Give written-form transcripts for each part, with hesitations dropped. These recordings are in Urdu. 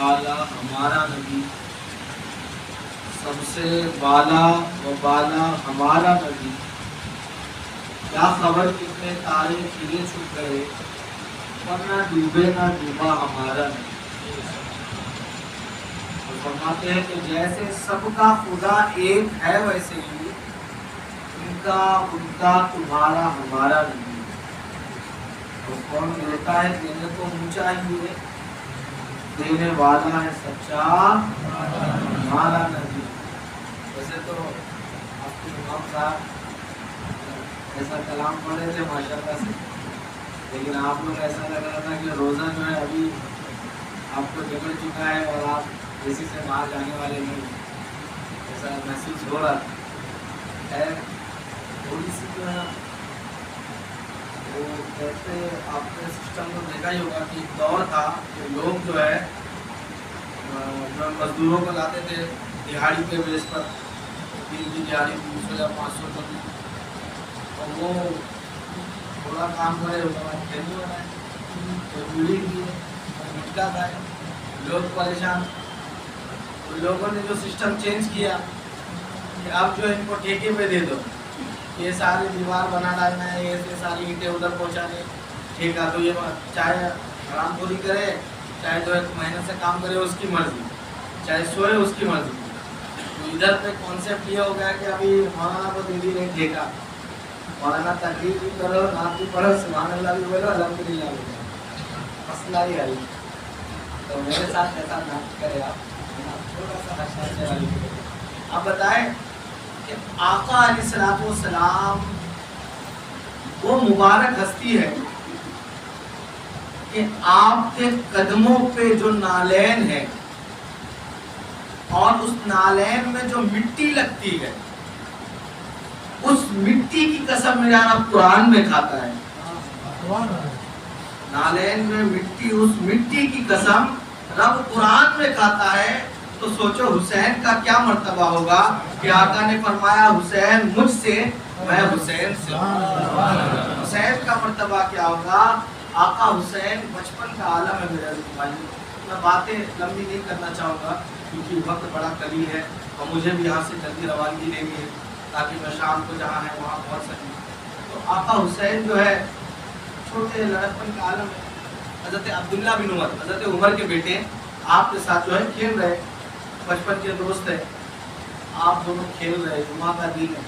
اعلیٰ ہمارا نبی، سب سے بالا و بالا ہمارا نبی، کیا خبر کتنے تارے کھلے چھپ گئے، پر نہ ڈوبے نہ ڈوبا ہمارا نبی۔ اور فرماتے ہیں کہ جیسے سب کا خدا ایک ہے ویسے ہی ان کا تمہارا ہمارا نبی۔ اور کون دیتا ہے، دینے کو اونچا ہی ہے، دینے والا ہے سچا ہمارا نبی۔ ویسے تو آپ کے امام صاحب ایسا کلام پڑھے تھے ماشاءاللہ سے، لیکن آپ لوگ ایسا لگ رہا تھا کہ روزہ جو ہے ابھی آپ کو جگڑ چکا ہے اور آپ کسی سے باہر جانے والے نہیں، ایسا محسوس ہو رہا تھا۔ خیر تھوڑی سی جو ہے وہ کہتے آپ نے سسٹم کو دیکھا ہی ہوگا کہ ایک دور تھا کہ لوگ جو ہے مزدوروں کو لاتے تھے دہاڑی کے بیس پر، دن کی دہاڑی 200 یا 500 روپے، اور وہ تھوڑا کام کرے اس کے بعد کھیل بنائے، کوئی بیڑی کی مٹکا کھائے، لوگ پریشان۔ لوگوں نے جو سسٹم چینج کیا کہ اب جو ان کو ٹھیکے پہ دے دو، یہ ساری دیوار بنا ڈالنا ہے، یہ ساری اینٹیں ادھر پہنچانے، ٹھیکا تو یہ چاہے حرام خوری کرے، چاہے جو ایک محنت سے کام کرے اس کی مرضی، چاہے سوئے اس کی مرضی۔ تو ادھر پہ کانسیپٹ یہ ہو گیا کہ ابھی مولانا کو دے دی نہیں ٹھیکا، مولانا تقریر بھی کرو، نعت بھی پڑھو، سبحان اللہ بھی بولو، الحمدللہ بھی بولو، مسئلہ ہی آئی۔ تو میرے ساتھ ایسا نہ کرے آپ، تھوڑا سا حشر والی۔ آپ بتائیں کہ آقا علیہ السلام وہ مبارک ہستی ہے کہ آپ کے قدموں پہ جو نالین ہے اور اس نالین میں جو مٹی لگتی ہے، اس مٹی کی قسم میرا رب قرآن میں کھاتا ہے۔ نالین میں مٹی، اس مٹی کی قسم رب قرآن میں کھاتا ہے۔ تو سوچو حسین کا کیا مرتبہ ہوگا کہ آقا نے فرمایا حسین مجھ سے، میں حسین سے۔ حسین کا مرتبہ کیا ہوگا؟ آقا حسین بچپن کا عالم ہے میرے بھائی۔ میں باتیں لمبی نہیں کرنا چاہوں گا کیونکہ وقت بڑا قریب ہے اور مجھے بھی یہاں سے جلدی روانگی لینی ہے تاکہ میں شام کو جہاں ہے وہاں پہنچ سکوں۔ تو آقا حسین جو ہے چھوٹے لڑکپن کا عالم ہے۔ حضرت عبداللہ بن عمر، حضرت عمر کے بیٹے، آپ کے ساتھ جو ہے کھیل رہے، بچپن کے دوست ہے، آپ دونوں کھیل رہے، جمعہ کا دن ہے،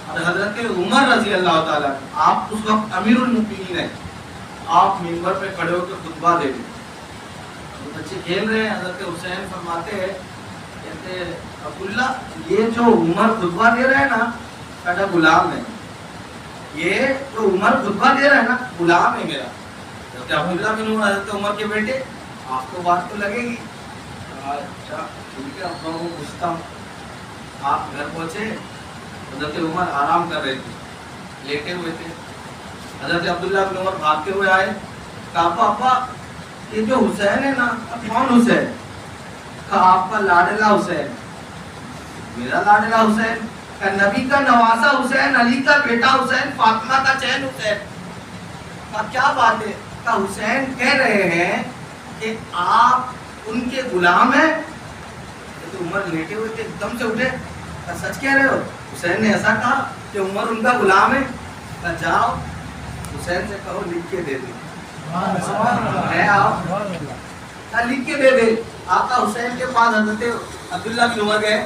اور حضرت عمر رضی اللہ تعالیٰ آپ اس وقت امیر المؤمنین ہیں، آپ منبر پہ کھڑے ہو کے خطبہ دے رہے، بچے کھیل رہے ہیں۔ حضرت حسین فرماتے ہیں، کہتے عبداللہ یہ جو عمر خطبہ دے رہے ہیں نا میرا غلام ہے، یہ جو عمر خطبہ دے رہے ہیں نا غلام ہے میرا۔ حضرت عبداللہ بن عمر، حضرت عمر کے بیٹے، آپ کو بات تو لگے گی، اچھا ٹھیک ہے اب میں پوچھتا ہوں۔ آپ گھر پہنچے، حضرت عمر آرام کر رہے تھے، لیٹے ہوئے تھے۔ حضرت عبداللہ بن عمر بھاگتے ہوئے آئے، کہا ابا یہ جو حسین ہے نا، کون حسین؟ کہا آپ کا لاڈلا حسین۔ میرا لاڈلا حسین؟ کہا نبی کا نواسا حسین، علی کا بیٹا حسین، فاطمہ کا چین حسین۔ کہا کیا بات ہے؟ کہا حسین کہہ رہے ہیں کہ آپ ان کے غلام ہیں۔ تو عمر لیٹے ہوئے تھے، ایک دم سے اٹھے، کہا سچ کہہ رہے ہو؟ حسین نے ایسا کہا کہ عمر ان کا غلام ہے؟ کہا جاؤ حسین سے کہو لکھ کے دے دے، ہے آپ کہا لکھ کے دے دے۔ آقا حسین کے پاس حضرت عبداللہ بن عمر گئے،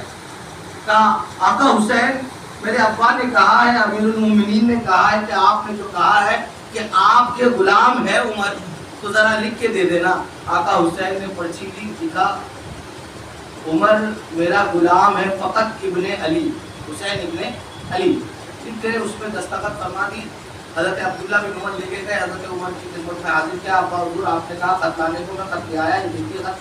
کہا آقا حسین میرے ابا نے کہا ہے، امیر المومنین نے کہا ہے کہ آپ نے جو کہا ہے کہ آپ کے غلام ہے عمر، تو ذرا لکھ کے دے دینا۔ آقا حسین نے پرچی لی، لکھا عمر میرا غلام ہے فقط ابن علی، حسین ابن علی، لکھ کے اس میں دستخط فرما دی۔ حضرت عبداللہ بن عمر لے کے گئے، حضرت عمر کی خدمت میں حاضر کیا، ابا حضور آپ نے کہا خط لانے کو، میں خط لے آیا، دیکھیے خط۔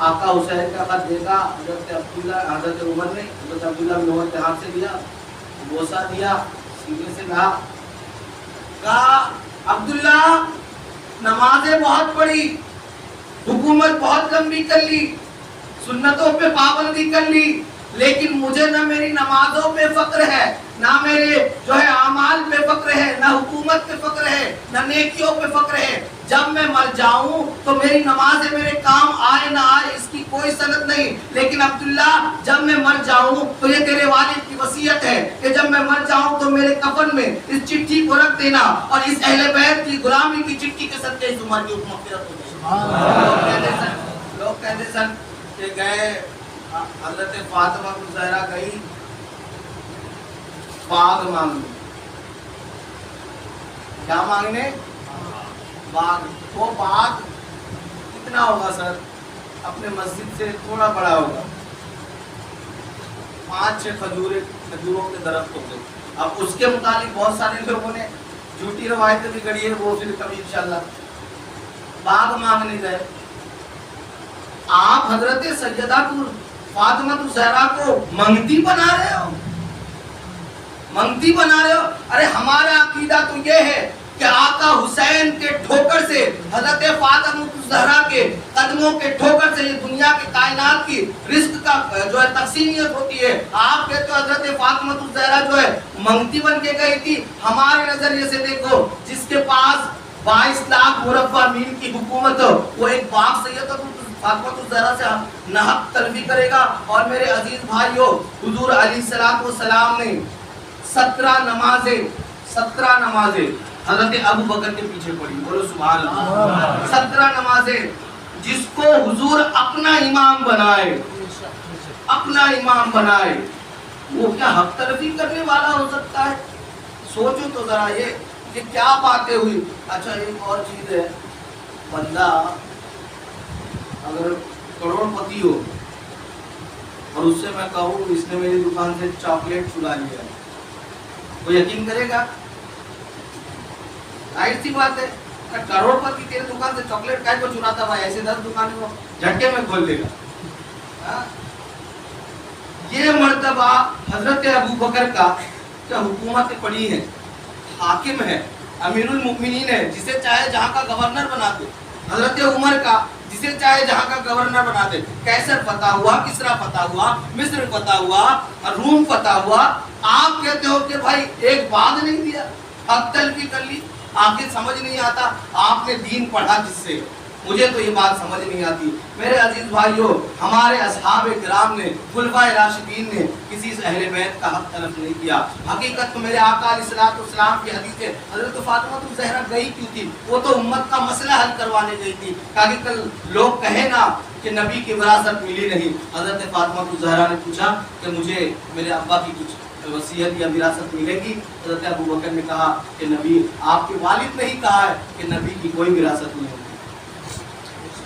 آقا حسین کا خط دیکھا حضرت عمر نے، حضرت عبداللہ بن عمر کے ہاتھ سے دیا، بوسہ دیا، سینے سے کہا عبداللہ نمازیں بہت پڑھی، حکومت بہت لمبی کر لی، سنتوں پہ پابندی کر لی، لیکن مجھے نہ میری نمازوں پہ فخر ہے، نہ میرے جو ہے اعمال پہ فخر ہے، نہ حکومت پہ فخر ہے، نہ نیکیوں پہ فخر ہے۔ جب میں مر جاؤں تو میری نمازیں میرے کام آئے نہ آئے اس کی کوئی سند نہیں، لیکن عبداللہ جب میں مر جاؤں تو یہ تیرے والد کی وصیت ہے کہ جب میں مر جاؤں تو میرے کفن میں اس چٹھی کو رکھ دینا، اور اس اہل بیت کی غلامی کی چٹھی کے صدقے اس عمر کی مغفرت ہو جائے۔ لوگ کہتے سن کہ گئے حضرت فاطمہ الزہرا گئی باغ مانگنے، کیا مانگنے؟ باغ۔ وہ باغ کتنا ہوگا سر؟ اپنے مسجد سے تھوڑا بڑا ہوگا، 5-6 کھجوروں کے درخت ہوتے۔ اب اس کے متعلق بہت سارے لوگوں نے جھوٹی روایتیں بھی گڑھی ہے، وہ پھر کبھی انشاءاللہ۔ باغ مانگنے گئے، آپ حضرت سیدہ فاطمہ الزہرا کو منگتی بنا رہے ہو، منگتی بنا رہے ہو؟ ارے ہمارا عقیدہ تو یہ ہے کہ آقا حسین کے ٹھوکر سے، حضرت فاطمہ الزہرا کے قدموں کے ٹھوکر سے یہ دنیا کی کائنات کی رزق کا جو ہے تقسیمیت ہوتی ہے۔ آپ کہتے ہو حضرت فاطمہ الزہرا جو ہے منگتی بن کے گئی تھی۔ ہمارے نظریے سے دیکھو، جس کے پاس 22 لاکھ مربع میل کی حکومت ہو، وہ ایک باغ سید فاطمہ الزہرا سے نحق طلبی کرے گا۔ اور میرے عزیز بھائیو، حضور علیہ السلام نے 17 نمازیں حضرت ابو بکر کے پیچھے پڑھی، بولو سبحان اللہ۔ 17 نمازیں جس کو حضور اپنا امام بنائے، اپنا امام بنائے، وہ کیا حق طلبی کرنے والا ہو سکتا ہے؟ سوچو تو ذرا یہ کیا باتیں ہوئی۔ اچھا ایک اور چیز ہے، بندہ اگر کروڑ پتی ہو اور اس سے میں کہوں اس نے میری دکان سے چاکلیٹ چرا لیا، وہ یقین کرے گا؟ ظاہر سی بات ہے، کروڑ پتی تیرے دکان سے چاکلیٹ کائے کو چراتا بھائی؟ ایسے 10 دکانیں وہ جھٹکے میں کھول دے گا۔ یہ مرتبہ حضرت ابو بکر کا کیا حکومت پڑی ہے، حاکم ہے، امیر المؤمنین ہے، جسے چاہے جہاں کا گورنر بنا دے۔ حضرت عمر کا جسے چاہے جہاں کا گورنر بنا دے۔ کیسر فتح ہوا، کسرا فتح ہوا، مصر فتح ہوا، روم فتح ہوا۔ آپ کہتے ہو کہ بھائی ایک باغ نہیں دیا، حق تلفی کر لی۔ آخر سمجھ نہیں آتا آپ نے دین پڑھا کس سے؟ مجھے تو یہ بات سمجھ نہیں آتی۔ میرے عزیز بھائیو، ہمارے اصحاب کرام نے، خلفائے راشدین نے کسی اہل بیت کا حق تلف نہیں کیا۔ حقیقت تو میرے آقا علیہ السلام کی حدیث ہے، حضرت فاطمہ الزہرا گئی کیوں تھی؟ وہ تو امت کا مسئلہ حل کروانے گئی تھی، تاکہ کل لوگ کہیں نا کہ نبی کی وراثت ملی نہیں۔ حضرت فاطمہ الزہرا نے پوچھا کہ مجھے میرے ابا کی کچھ وصیت یا وراثت ملے گی؟ حضرت ابو بکر نے کہا کہ نبی، آپ کے والد نے ہی کہا ہے کہ نبی کی کوئی وراثت نہیں ہوتی۔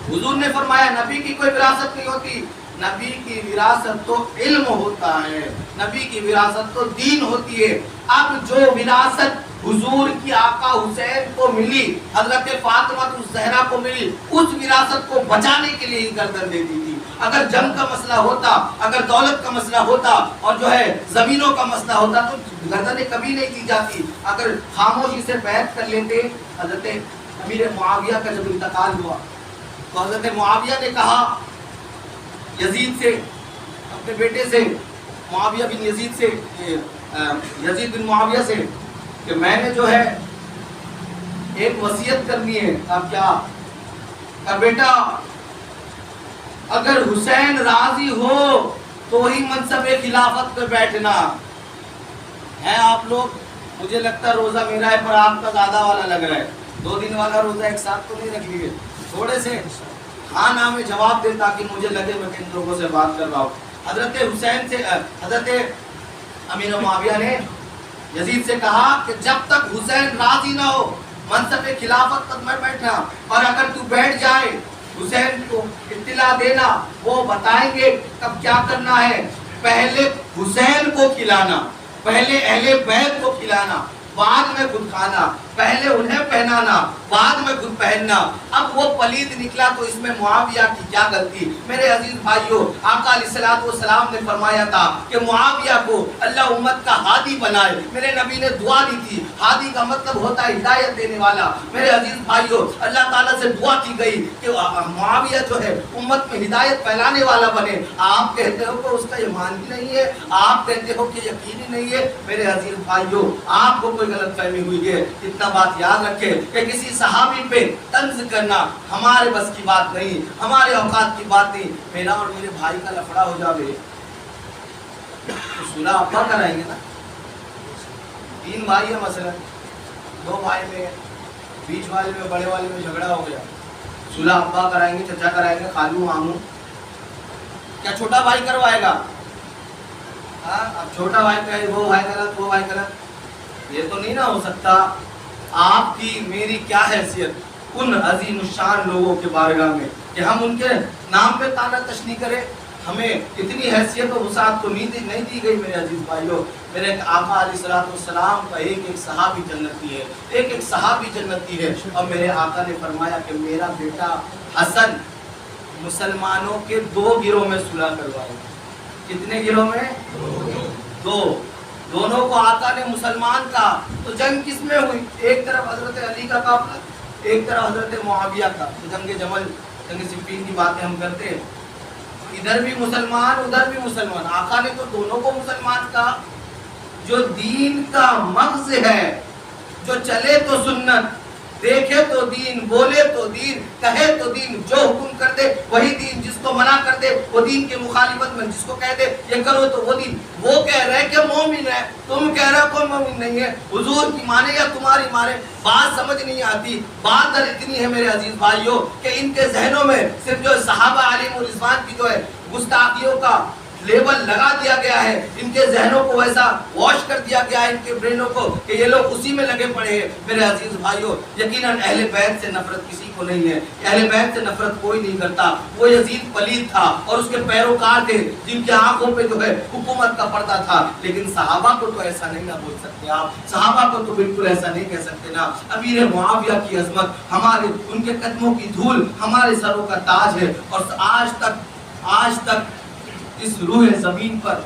حضور نے فرمایا نبی کی کوئی وراثت نہیں ہوتی، نبی کی وراثت تو علم ہوتا ہے، نبی کی وراثت تو دین ہوتی ہے۔ اب جو وراثت حضور کی آقا حسین کو ملی، حضرت فاطمہ الزہرا کو ملی، اس وراثت کو بچانے کے لیے ہی گردن دے دی تھی۔ اگر جنگ کا مسئلہ ہوتا، اگر دولت کا مسئلہ ہوتا، اور جو ہے زمینوں کا مسئلہ ہوتا تو گردنیں کبھی نہیں دی جاتی۔ اگر خاموشی سے بیعت کر لیتے۔ حضرت امیر معاویہ کا جب انتقال ہوا تو حضرت معاویہ نے کہا یزید سے، اپنے بیٹے سے، معاویہ بن یزید سے، یزید بن معاویہ سے، کہ میں نے جو ہے ایک وصیت کرنی ہے۔ اب کیا؟ کہ بیٹا اگر حسین راضی ہو تو وہی منصب خلافت پہ بیٹھنا ہے۔ آپ لوگ، مجھے لگتا ہے روزہ میرا ہے پر آپ کا زیادہ والا لگ رہا ہے، 2 دن والا روزہ ایک ساتھ تو نہیں رکھ لیے، تھوڑے سے ہاں نہ میں جواب دے تاکہ مجھے لگے میں کن لوگوں سے بات کر رہا ہوں۔ حضرت حسین سے، حضرت امیر معاویہ نے یزید سے کہا کہ جب تک حسین راضی نہ ہو منصب خلافت تک میں بیٹھنا، اور اگر تو بیٹھ جائے حسین کو اطلاع دینا، وہ بتائیں گے کب کیا کرنا ہے۔ پہلے حسین کو کھلانا، پہلے اہل بیت کو کھلانا، بعد میں خود کھانا۔ پہلے انہیں پہنانا بعد میں خود پہننا. اب وہ پلید نکلا تو اس میں معاویہ کی کیا غلطی؟ میرے عزیز بھائیوں، آقا علیہ الصلوۃ والسلام نے فرمایا تھا کہ معاویہ کو اللہ امت کا ہادی بنائے. میرے نبی نے دعا دی تھی. ہادی کا مطلب ہوتا ہے ہدایت دینے والا. میرے عزیز بھائیوں، اللہ تعالیٰ سے دعا کی گئی کہ معاویہ جو ہے امت میں ہدایت پھیلانے والا بنے. آپ کہتے ہو کہ اس کا ایمان ہی نہیں ہے، آپ کہتے ہو کہ یقین ہی نہیں ہے. میرے عزیز بھائیوں، آپ کو کوئی غلط فہمی ہوئی ہے. اتنا بات یاد رکھے کہ کسی صحابی پہ طنز کرنا ہمارے بس کی بات نہیں، ہمارے اوقات کی بات نہیں. میرا اور میرے بھائی کا لفڑا ہو جاوے تو صلح ابا کرائیں گے نا. 3 بھائی ہے مثلا، 2 بھائی میں بیچ والے میں بڑے والے میں جھگڑا ہو گیا، صلح ابا کرائیں گے، چچا کرائیں گے، خالو ماموں. کیا چھوٹا بھائی کروائے گا؟ اب چھوٹا بھائی کہے وہ بھائی غلط، وہ بھائی غلط، یہ تو نہیں نہ ہو سکتا. آپ کی میری کیا حیثیت ان عظیم الشان لوگوں کے بارگاہ میں کہ ہم ان کے نام پہ طعنہ تشنیع کریں؟ ہمیں اتنی حیثیت و وسعت تو نہیں دی گئی. میرے عزیز بھائیوں، میرے آقا علیہ الصلوۃ والسلام کا ایک صحابی جنتی ہے، ایک صحابی جنتی ہے. اور میرے آقا نے فرمایا کہ میرا بیٹا حسن مسلمانوں کے 2 گروہ میں صلح کروائے. کتنے گروہ میں؟ 2. دونوں کو آقا نے مسلمان کہا. تو جنگ کس میں ہوئی؟ ایک طرف حضرت علی کا قافلہ، ایک طرف حضرت معاویہ کا. جنگ جمل، جنگ صفین کی باتیں ہم کرتے ہیں. ادھر بھی مسلمان، ادھر بھی مسلمان. آقا نے تو دونوں کو مسلمان کہا. جو دین کا مغز ہے، جو چلے تو سنت، دیکھے تو دین، بولے تو دین، کہے تو دین، جو حکم کر دے وہی دین، جس کو منع کر دے وہ دین کے مخالفت میں، جس کو کہہ دے یہ کرو تو وہ دین. وہ کہہ رہے کہ مومن ہے، تم کہہ رہے کوئی مومن نہیں ہے. حضور کی مانے یا تمہاری مانے، بات سمجھ نہیں آتی. بات در اتنی ہے میرے عزیز بھائیوں کہ ان کے ذہنوں میں صرف جو صحابہ علیہ رضوان کی جو ہے گستاخیوں کا لیبل لگا دیا گیا ہے. ان کے ذہنوں کو ویسا واش کر دیا گیا ہے، ان کے برینوں کو، کہ یہ لوگ اسی میں لگے پڑے ہیں. میرے عزیز بھائیوں، یقیناً اہل بیت سے نفرت کسی کو نہیں ہے. اہل بیت سے نفرت کوئی نہیں کرتا. وہ یزید پلید تھا اور اس کے پیروکار تھے جن کی آنکھوں پہ جو ہے حکومت کا پردہ تھا. لیکن صحابہ کو تو ایسا نہیں نہ بول سکتے آپ. صحابہ کو تو بالکل ایسا نہیں کہہ سکتے نا. امیر معاویہ کی عظمت، ہمارے ان کے قدموں کی دھول ہمارے سروں کا تاج ہے. اور آج تک اس روح زمین پر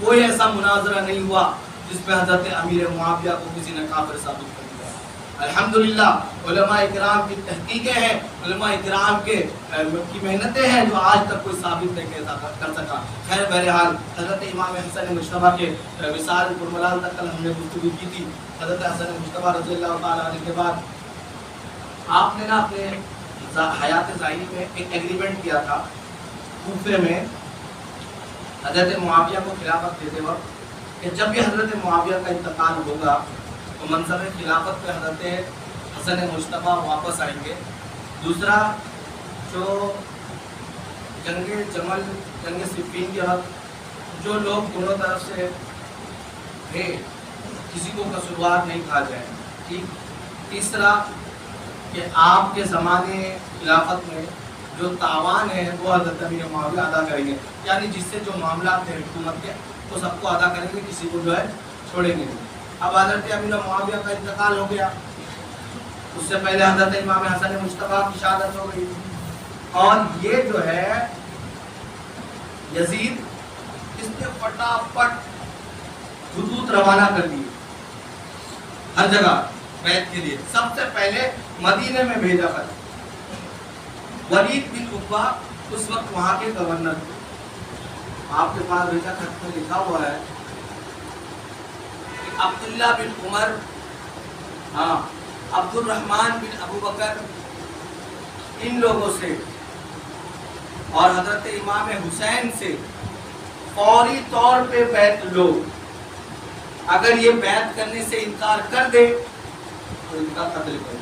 کوئی ایسا مناظرہ نہیں ہوا جس میں حضرت امیر معاویہ کو کسی نے کافر ثابت کر دیا. الحمدللہ علماء اکرام کی تحقیقیں ہیں، علماء اکرام کی محنتیں ہیں جو آج تک کوئی ثابت نہیں کر سکا. خیر بہرحال، حضرت امام حسن مجتبیٰ کے وصال پرملال تک کل ہم نے گفتگو کی تھی. حضرت حسن مجتبیٰ رضی اللہ تعالیٰ عنہ کے بعد آپ نے اپنے حیات ظاہری میں ایک ایگریمنٹ کیا تھا کوفے میں حضرت معاویہ کو خلافت دیتے وقت کہ جب بھی حضرت معاویہ کا انتقال ہوگا تو منصب خلافت پہ حضرت حسن مجتبیٰ واپس آئیں گے. دوسرا، جو جنگ جمل، جنگ صفین کے وقت جو لوگ دونوں طرف سے تھے کسی کو قصوروار نہیں کہا جائے. ٹھیک. تیسرا کہ آپ کے زمانے خلافت میں جو تاوان ہے وہ حضرت امیر معاویہ ادا کریں گے، یعنی جس سے جو معاملات ہیں حکومت کے وہ سب کو ادا کریں گے، کسی کو جو ہے چھوڑیں گے. اب حضرت امیر معاویہ کا انتقال ہو گیا، اس سے پہلے حضرت امام حسن مجتبیٰ کی شہادت ہو گئی. اور یہ جو ہے یزید، اس نے فٹافٹ خطوط روانہ کر دیے ہر جگہ بیعت کے لیے. سب سے پہلے مدینے میں بھیجا خط. ولید بن عقبہ اس وقت وہاں کے گورنر تھے. آپ کے پاس بھیجا خط میں لکھا ہوا ہے کہ عبداللہ بن عمر، عبد الرحمن بن ابو بکر، ان لوگوں سے اور حضرت امام حسین سے فوری طور پہ بیعت لو. اگر یہ بیعت کرنے سے انکار کر دے تو ان کا قتل کرو.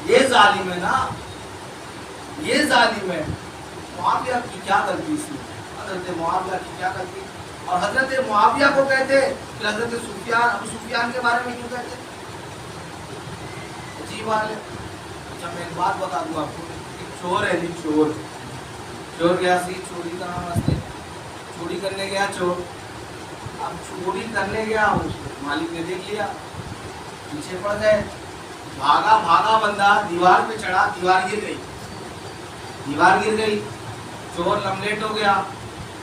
یہ ظالم ہے نا، یہ ظالم ہے. معاویہ کی کیا غلطی اس میں؟ حضرت معاویہ کی کیا غلطی؟ اور حضرت معاویہ کو کہتے کہ حضرت سفیان، ابو سفیان کے بارے میں کیوں کہتے؟ عجیب حال ہے. اچھا میں ایک بات بتا دوں آپ کو. ایک چور ہے جی، چور گیا سی چوری کا نام واسطے چوری کرنے گیا چور. اب چوری کرنے گیا, مالک نے دیکھ لیا, پیچھے پڑ گئے, بھاگا بھاگا بندہ دیوار پہ چڑھا, دیوار گر گئی, چور لملیٹ ہو گیا,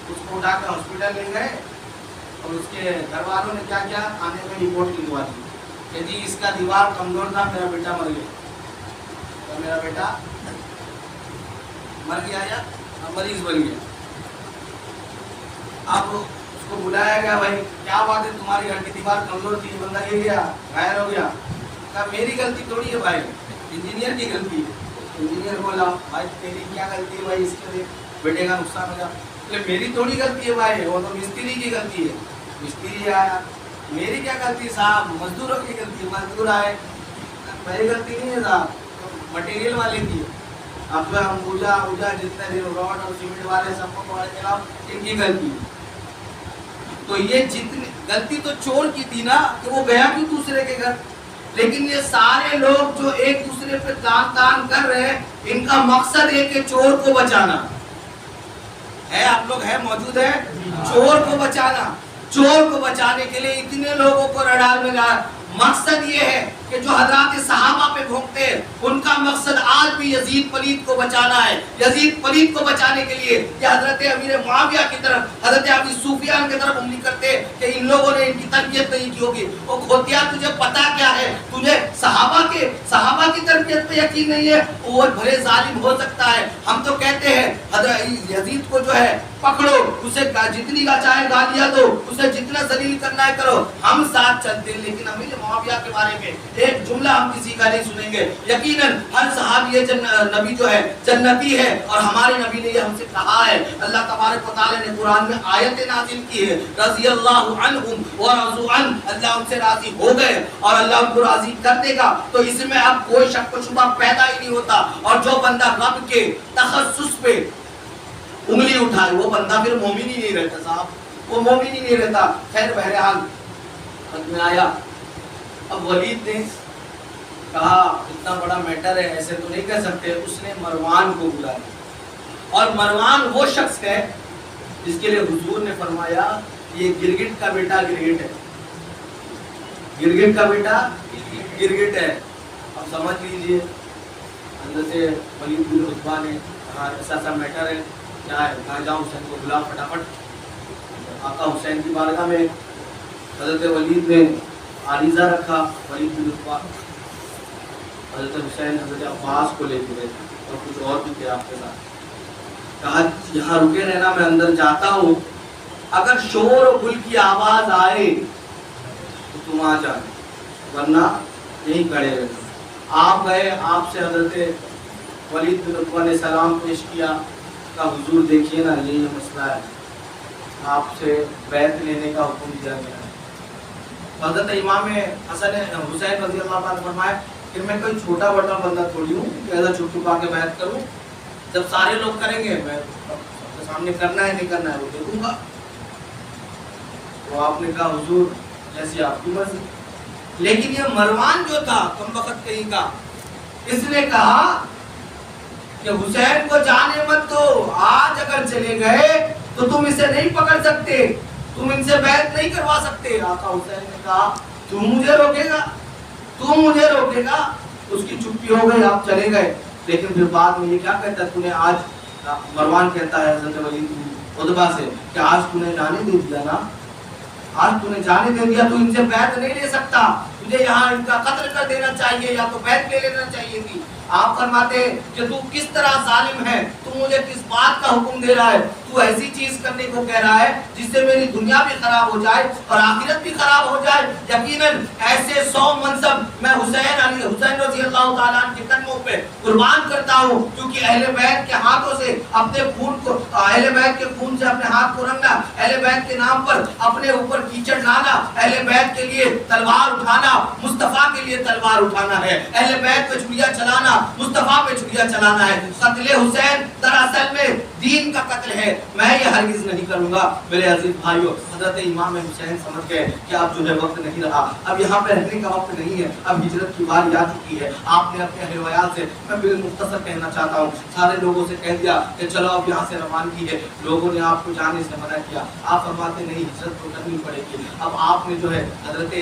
اس کو اٹھا کر ہاسپٹل لے گئے, اور اس کے گھر والوں نے کیا کیا, تھانے میں رپورٹ لکھوا دی کہ جی اس کا دیوار کمزور تھا, میرا بیٹا مر گیا, میرا بیٹا مر گیا یا مریض بن گیا. اب اس کو بلایا گیا, بھائی کیا بات ہے, تمہاری گھر کی دیوار کمزور تھی, بندہ گر گیا, غائب ہو گیا. کہا میری غلطی تھوڑی ہے بھائی, انجینئر کی غلطی ہے. انجینئر بولا بھائی تیری کیا غلطی ہے بھائی, اس کے بیٹے کا نقصان ہو گیا. میری تھوڑی غلطی ہے بھائی, وہ تو مستری کی غلطی ہے, مستری آیا. میری کیا غلطی صاحب, مزدوروں کی غلطی ہے, مزدور آئے. میری غلطی نہیں ہے صاحب, مٹیریل والے کی ہے. اب ہم اوجا جتنے روڈ اور سیمنٹ والے سب کو خلاف ان کی غلطی. تو یہ جتنی غلطی تو چور کی تھی نا, کہ وہ گیا کیوں دوسرے کے گھر. لیکن یہ سارے لوگ جو ایک دوسرے پہ تان کر رہے ہیں, ان کا مقصد ہے کہ چور کو بچانا ہے. آپ لوگ ہے موجود ہے, چور کو بچانا. چور کو بچانے کے لیے اتنے لوگوں کو رڈال میں لایا. مقصد یہ ہے کہ جو حضرات صحابہ پہ بھونکتے ہیں, ان کا مقصد آج بھی یزید پلید کو بچانا ہے. یزید پلید کو بچانے کے لیے یہ حضرت امیر معاویہ کی طرف, حضرت ابی سفیان کی طرف انگلی کرتے ہیں کہ ان لوگوں نے ان کی تربیت نہیں کی ہوگی. وہ کھوتیا تجھے پتا کیا ہے, تجھے صحابہ کی تربیت پہ یقین نہیں ہے, اور بھلے ظالم ہو سکتا ہے. ہم تو کہتے ہیں حضرت یزید کو جو ہے پکڑو, اسے جتنی کا چاہے گالیاں دو, اسے جتنا ذلیل کرنا ہے کرو, ہم ساتھ چلتے ہیں. لیکن امیر معاویہ کے بارے میں ایک جملہ ہم کسی کا نہیں سنیں گے. یقیناً ہر صحابی نبی جو ہے جنتی ہے, اور ہمارے نبی نے یہ ہم سے کہا ہے. اللہ تبارک و تعالی نے قرآن میں آیت نازل کی ہے, رضی اللہ عنہم ورضوا عنہ, اللہ ان سے راضی ہو گئے اور اللہ ان کو راضی کر دے گا. تو اس میں اب کوئی شک و شبہ پیدا ہی نہیں ہوتا. اور جو بندہ رب کے تخصص پہ انگلی اٹھائے وہ بندہ پھر مومن ہی نہیں رہتا صاحب, وہ مومن ہی نہیں رہتا. خیر بہرحال حد میں آیا. اب ولید نے کہا اتنا بڑا میٹر ہے, ایسے تو نہیں کہہ سکتے. اس نے مروان کو بلایا, اور مروان وہ شخص ہے جس کے لیے حضور نے فرمایا یہ گرگٹ کا بیٹا گرگٹ ہے, گرگٹ کا بیٹا گرگٹ ہے. اب سمجھ لیجئے حضرت ولید بن عتبہ نے کہا ایسا سا میٹر ہے, کیا ہے, کہاں جاؤں, حسین کو بلا فٹافٹ. آقا حسین کی بارگاہ میں حضرت ولید نے عریضہ رکھا. ولید بن عتبہ حضرت حسین حضرت عباس کو لے کے گئے, اور کچھ اور بھی تھے آپ کے ساتھ. کہا یہاں رکے رہنا, میں اندر جاتا ہوں, اگر شور و گل کی آواز آئے تو تم آ جانا, ورنہ یہیں کھڑے رہنا. آپ گئے, آپ سے حضرت ولید بن عتبہ نے سلام پیش کیا. کہا حضور دیکھیے نا یہ مسئلہ ہے, آپ سے بیعت لینے کا حکم دیا گیا ہے. حضرت امام حسن حسین رضی اللہ عنہ فرمائے کہ میں کوئی چھوٹا بڑا بندہ تھوڑی ہوں کہ ایسا چھپ چھپا کے بیعت کروں. جب سارے لوگ کریں گے, میں سامنے کرنا ہے نہیں کرنا ہے وہ دیکھوں گا. تو آپ نے کہا حضور جیسی آپ کی مرضی. لیکن یہ مروان جو تھا کم وقت کہیں کا, اس نے کہا کہ حسین کو جانے مت دو, آج اگر چلے گئے تو تم اسے نہیں پکڑ سکتے, تم ان سے بیعت نہیں کروا سکتے. آقا حسین نے کہا تم مجھے روکے گا, تم مجھے روکے گا. اس کی چپی ہو گئی, آپ چلے گئے. لیکن پھر بعد میں یہ کیا کہتا ہے, تو نے آج, مروان کہتا ہے حضرت ولید بن عتبہ سے کہ آج تو نے جانے دے دیا نا, آج تو نے جانے دے دیا, تو ان سے بیعت نہیں لے سکتا, تجھے یہاں ان کا قتل کر دینا چاہیے یا تو بیعت لے لینا چاہیے تھی. آپ فرماتے ہیں کہ تو کس طرح ظالم ہے, تو مجھے کس بات کا حکم دے رہا ہے, تو ایسی چیز کرنے کو کہہ رہا ہے جس سے میری دنیا بھی خراب ہو جائے اور آخرت بھی خراب ہو جائے. یقیناً ایسے 100 منصب میں حسین رضی اللہ تعالیٰ عنہ کے قدموں پہ قربان کرتا ہوں, کیونکہ اہل بیت کے ہاتھوں سے اپنے خون کو, اہل بیت کے خون سے اپنے ہاتھ کو رنگنا, اہل بیت کے نام پر اپنے اوپر کیچڑ لانا, اہل بیت کے لیے تلوار اٹھانا, مصطفیٰ کے لیے تلوار اٹھانا ہے، اہل بیت پہ چھریاں چلانا مصطفیٰ پہ چھریاں چلانا ہے۔ قتل حسین دراصل میں دین کا قتل ہے، میں یہ ہرگز نہیں کروں گا۔ میرے عزیز بھائیو، حضرت امام حسین سمجھ گئے کہ اب جو ہے وقت نہیں رہا، اب یہاں پہ رہنے کا وقت نہیں ہے، اب ہجرت کی باری آ چکی ہے۔ آپ نے اپنے اہل ویال سے، میں بالمختصر کہنا چاہتا ہوں، سارے لوگوں سے کہہ دیا کہ چلو اب یہاں سے روانگی ہے۔ لوگوں نے آپ کو جانے سے منع کیا، آپ فرماتے نہیں ہجرت تو کرنی پڑے گی۔ اب آپ نے جو ہے حضرت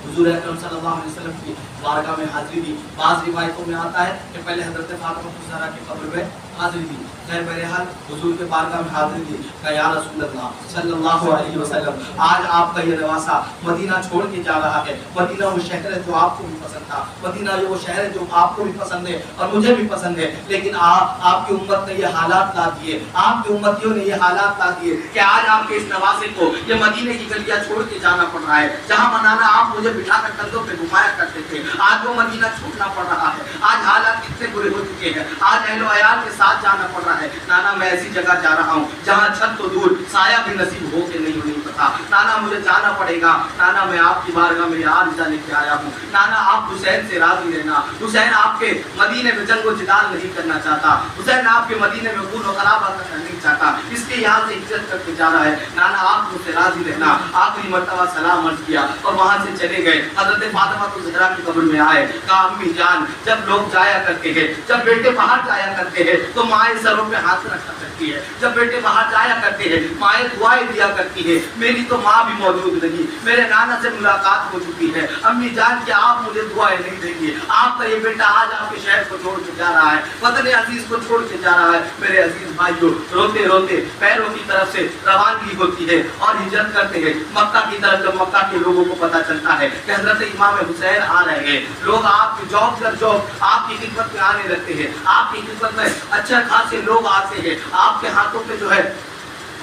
حضور اکرم صلی اللہ علیہ وسلم کی بارگاہ میں حاضری دی۔ بعض روایتوں میں آتا ہے کہ پہلے حضرت فاطمہ الزہرا کی قبر میں حاضری دی، خیر بہرحال حضور کے بارگاہ میں حاضری دی کہ یا رسول اللہ صلی اللہ علیہ وسلم، آج آپ کا یہ رواسہ مدینہ چھوڑ کے جا رہا ہے۔ مدینہ وہ شہر ہے جو آپ کو بھی پسند تھا، مدینہ وہ شہر ہے جو آپ کو بھی پسند ہے اور مجھے بھی پسند ہے، لیکن آپ کی امت نے یہ حالات لا دیے، آپ کی امتیوں نے یہ حالات لا دیے کہ آج آپ کے اس نواسے کو یہ مدینے کی گلیاں چھوڑ کے جانا پڑ رہا ہے۔ جہاں منانا آپ مجھے بٹھا کر کندھوں پہ گھمایا کرتے تھے، آج وہ مدینہ چھوڑنا پڑ رہا ہے۔ آج حالات کتنے برے ہو چکے ہیں، آج اہل و عیال کے ساتھ جانا پڑ رہا ہے۔ نانا میں ایسی جگہ جا رہا ہوں جہاں چھت تو دور سایہ بھی نصیب ہو کے نہیں پتا، نانا مجھے جانا پڑے گا، نانا میں آپ کی بارگاہ میں عرض لے کے آیا ہوں، نانا آپ حسین سے راضی رہنا، حسین آپ کے مدینے میں جنگ و جدال نہیں کرنا چاہتا، حسین آپ کے مدینے میں خون و خرابہ کرنا نہیں چاہتا، اس لیے یہاں سے ہجرت کر کے جا رہا ہے، نانا آپ مجھ سے راضی رہنا۔ آخری مرتبہ سلام عرض کیا اور وہاں سے چلے گئے۔ حضرت فاطمہ الزہرا کی قبر میں آئے، کہا امی جان جب لوگ جایا کرتے ہیں، جب بیٹے باہر جایا کرتے ہیں تو مائیں سروں پہ ہاتھ رکھا کرتی ہے، جب بیٹے باہر جایا کرتے ہیں مائیں دعائیں دیا کرتی ہے، میری تو ماں بھی موجود نہیں، میرے نانا سے ملاقات ہو چکی ہے، امی جان کیا آپ مجھے دعائیں نہیں دیں گے؟ آپ کا یہ بیٹا آج آپ کے شہر کو چھوڑ کے جا رہا ہے، وطن عزیز کو چھوڑ کے جا رہا ہے۔ میرے عزیز بھائیو، روتے روتے پیروں کی طرف سے روانگی ہوتی ہے اور ہجرت کرتے ہیں مکہ کی طرف۔ جب مکہ کے لوگوں کو پتہ چلتا ہے کہ حضرت امام حسین آ رہے ہیں، لوگ آپ کی جوب در جوب آپ کی خدمت میں آنے لگتے ہیں، آپ کی خدمت میں اچھا خاصے لوگ آتے ہیں، آپ کے ہاتھوں پہ جو ہے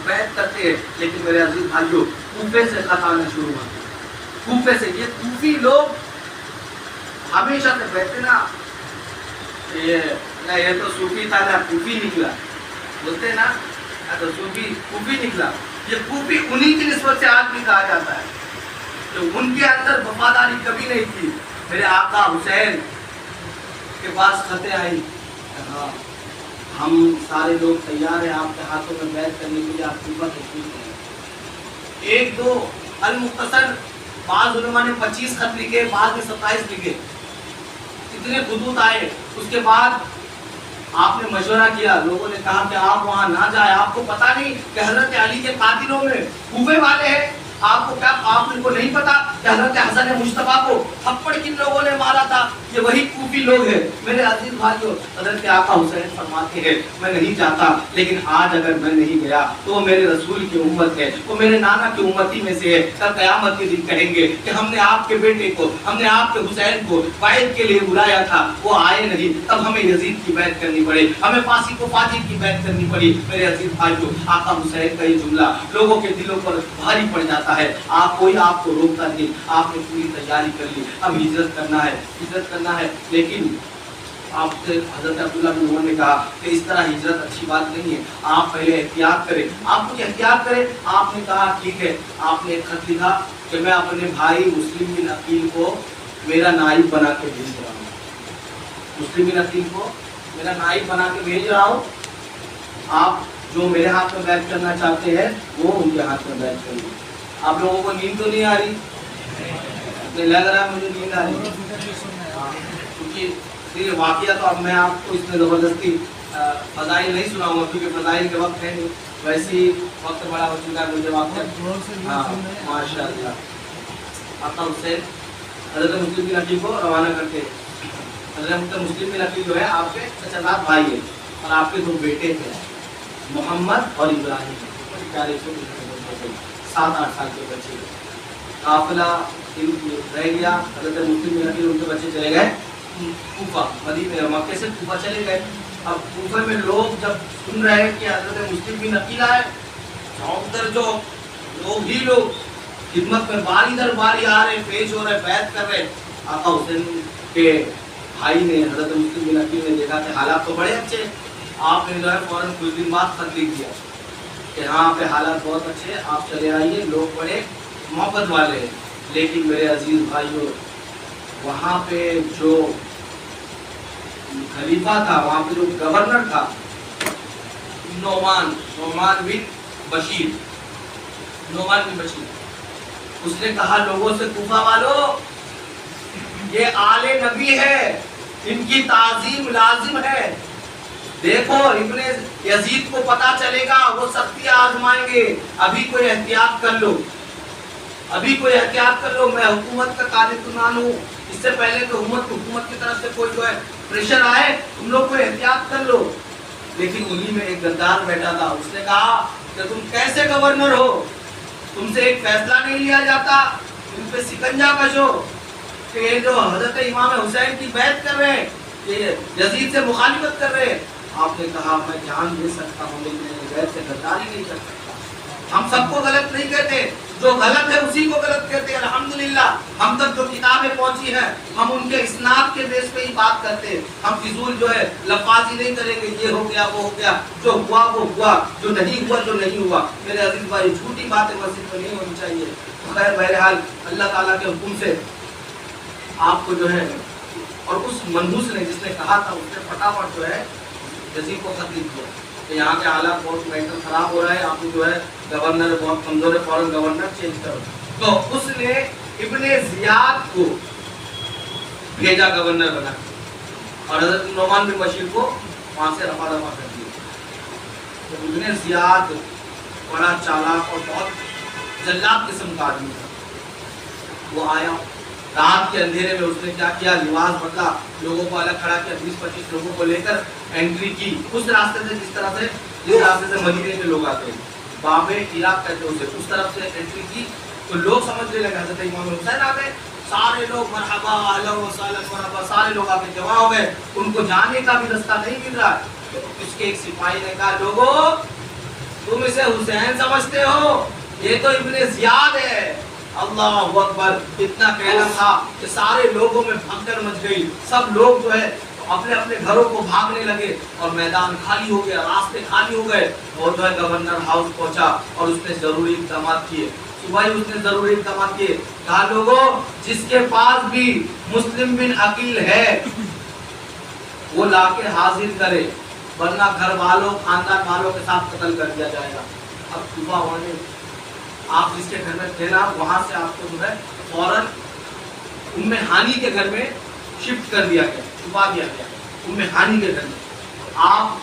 بیعت کرتے ہیں۔ لیکن میرے عزیز بھائیو، کوفے سے خط آنا شروع ہوتے ہیں، کوفے سے۔ یہ کوفی لوگ ہمیشہ سے کہتے نا یہ تو صوفی تھا نا کوفی نکلا، بولتے نا تو صوفی کوفی نکلا۔ یہ کوفی انہی کی نسبت سے آدمی کہا جاتا ہے کہ ان کے اندر وفاداری کبھی نہیں تھی۔ میرے آقا حسین کے پاس خطیں آئی، ہاں ہم سارے لوگ تیار ہیں آپ کے ہاتھوں میں بیعت کرنے کے لیے، آپ کی بات تشریف لیں۔ ایک دو المختصر، بعض علماء نے 25 خط لکھے، بعض نے 27 لکھے، اتنے خطوط آئے۔ اس کے بعد آپ نے مشورہ کیا، لوگوں نے کہا کہ آپ وہاں نہ جائیں، آپ کو پتہ نہیں کہ حضرت علی کے قاتلوں میں کوفے والے ہیں؟ آپ کو کیا آپ کو نہیں پتا کہ حضرت حسن مصطفیٰ کو تھپڑ کن لوگوں نے مارا تھا؟ یہ وہی کوفی لوگ ہیں۔ میرے عزیز بھائیو، حضرت آقا حسین فرماتے ہیں میں نہیں جاتا، لیکن آج اگر میں نہیں گیا تو وہ میرے رسول کی امت ہے، وہ میرے نانا کی امتی میں سے ہے۔ کل قیامت کے دن کہیں گے کہ ہم نے آپ کے بیٹے کو، ہم نے آپ کے حسین کو بیعت کے لیے بلایا تھا، وہ آئے نہیں، تب ہمیں یزید کی بیعت کرنی پڑے، ہمیں فاسق و فاجر کی بیعت کرنی پڑی۔ میرے عزیز بھائیو، آقا حسین کا یہ جملہ لوگوں کے دلوں پر بھاری پڑ جاتا ہے۔ کوئی آپ کو روکتا نہیں، آپ نے پوری تیاری کر لی، اب ہجرت کرنا ہے، ہجرت کرنا ہے۔ لیکن آپ سے حضرت عبداللہ بن عمر نے کہا کہ اس طرح ہجرت اچھی بات نہیں ہے، آپ پہلے احتیاط کریں، آپ کچھ احتیاط کریں۔ آپ نے کہا ٹھیک ہے۔ آپ نے ایک خط لکھا کہ میں اپنے بھائی مسلم بن عقیل کو میرا نائب بنا کے بھیج رہا ہوں، مسلم بن عقیل کو میرا نائب بنا کے بھیج رہا ہوں، آپ جو میرے ہاتھ میں بیعت کرنا چاہتے ہیں وہ ان کے ہاتھ میں بیعت کر لیں۔ آپ لوگوں کو نیند تو نہیں آ رہی؟ لگ رہا ہے مجھے نیند آ رہی ہے، کیونکہ واقعہ تو اب میں آپ کو اس میں زبردستی فضائل نہیں سناؤں گا، کیونکہ فضائل کے وقت ہے نہیں، ویسے ہی وقت بڑا ہو چکا ہے مجھے واقعہ۔ ہاں ماشاء اللہ۔ آقا حسین حضرت مسلم بن عقیل کو روانہ کرتے ہیں۔ حضرت مسلم بن عقیل جو ہے آپ کے چچا زاد بھائی ہے، اور آپ کے دو بیٹے تھے، محمد اور ابراہیم، 7-8 سال کے بچے۔ قافلہ رہ گیا، حضرت مسلم بن عقیل ان کے بچے چلے گئے کوفہ، مدینہ مکے سے کوفہ چلے گئے۔ اب کوفہ میں لوگ جب سن رہے ہیں کہ حضرت مسلم بن عقیل آئے، چوک در جو لوگ ہی لوگ خدمت میں باری در باری آ رہے، پیش ہو رہے، بیعت کر رہے۔ آقا حسین کے بھائی نے، حضرت مسلم بن عقیل نے دیکھا کہ حالات تو بڑے اچھے، آپ نے جو ہے فوراً کچھ دن بعد خط لکھ دیا کہ ہاں پہ حالات بہت اچھے ہیں، آپ چلے آئیے، لوگ بڑے محبت والے ہیں۔ لیکن میرے عزیز بھائیوں وہاں پہ جو خلیفہ تھا، وہاں پہ جو گورنر تھا نعمان بن بشیر، اس نے کہا لوگوں سے کوفہ والو یہ آل نبی ہے، ان کی تعظیم لازم ہے، دیکھو ابن یزید کو پتا چلے گا وہ سختی آزمائیں گے، ابھی کوئی احتیاط کر لو، میں حکومت کا قانون ہوں، اس سے پہلے کہ حکومت کی طرف سے کوئی جو ہے پریشر آئے تم لوگ کوئی احتیاط کر لو۔ لیکن انہی میں ایک غدار بیٹھا تھا، اس نے کہا کہ تم کیسے گورنر ہو، تم سے ایک فیصلہ نہیں لیا جاتا، ان پہ سکنجا کشو کہ یہ جو حضرت امام حسین کی بیعت کر رہے ہیں، یہ یزید سے مخالفت کر رہے ہیں۔ آپ نے کہا میں جان دے سکتا ہوں لیکن بیعت سے غداری نہیں کر سکتا۔ ہم سب کو غلط نہیں کہتے، جو غلط ہے اسی کو غلط کہتے ہیں۔ الحمدللہ ہم تک جو کتابیں پہنچی ہیں ہم ان کے اسناد کے بیس پہ ہی بات کرتے ہیں، ہم فضول جو ہے لفاظی نہیں کریں گے یہ ہو گیا وہ ہو گیا، جو ہوا وہ ہوا، جو نہیں ہوا۔ میرے عزیز بھائی جھوٹی باتیں مسجد میں نہیں ہونی چاہیے۔ خیر بہرحال اللہ تعالیٰ کے حکم سے آپ کو جو ہے، اور اس منحوس نے جس نے کہا تھا اس نے فٹافٹ جو ہے یزید کو خط لکھ دیا کہ یہاں کے حالات بہت میٹر خراب ہو رہا ہے، آپ جو ہے گورنر بہت کمزور ہے، فوراً گورنر چینج کرو۔ تو اس نے ابن زیاد کو بھیجا گورنر بنا اور حضرت نعمان بن بشیر کو وہاں سے رفع دفع کر دیا۔ تو ابن زیاد بڑا چالاک اور بہت جلاد قسم کا آدمی تھا، وہ آیا رات کے اندھیرے میں، اس نے کیا کیا، لباس بدلا، لوگوں کو الگ کھڑا کیا، 20-25 لوگوں کو لے کر انٹری کی اس راستے سے جس راستے سے مدینے کے لوگ آتے ہیں، باب عراق کہتے ہیں اسے، اس طرف سے انٹری کی۔ تو لوگ سمجھنے لگے حضرت امام حسین آ گئے، سارے لوگ مرحبا اہلا و سہلا مرحبا، سارے لوگ آ کے جمع ہو گئے، ان کو جانے کا بھی رستہ نہیں مل رہا۔ تو اس کے ایک سپاہی نے کہا لوگوں تم اسے حسین سمجھتے ہو، یہ تو ابن زیاد ہے۔ اللہ اکبر، اتنا کہنا تھا کہ سارے لوگوں میں بھگدڑ مچ گئی، سب لوگ جو ہے اپنے اپنے گھروں کو بھاگنے لگے اور میدان خالی ہو گیا، راستے خالی ہو گئے، اور جو ہے گورنر ہاؤس پہنچا اور اس نے ضروری اقدامات کیے۔ صبح ہی اس نے ضروری اقدامات کیے، کہا لوگوں جس کے پاس بھی مسلم بن عقیل ہے وہ لا کے حاضر کرے، ورنہ گھر والوں خاندان والوں کے ساتھ قتل کر دیا جائے گا۔ اب صبح ہونے آپ جس کے گھر میں تھے نا، وہاں سے آپ کو جو ہے فوراً ام ہانی کے گھر میں شفٹ کر دیا گیا، چھپا دیا گیا ام ہانی کے گھر میں۔ آپ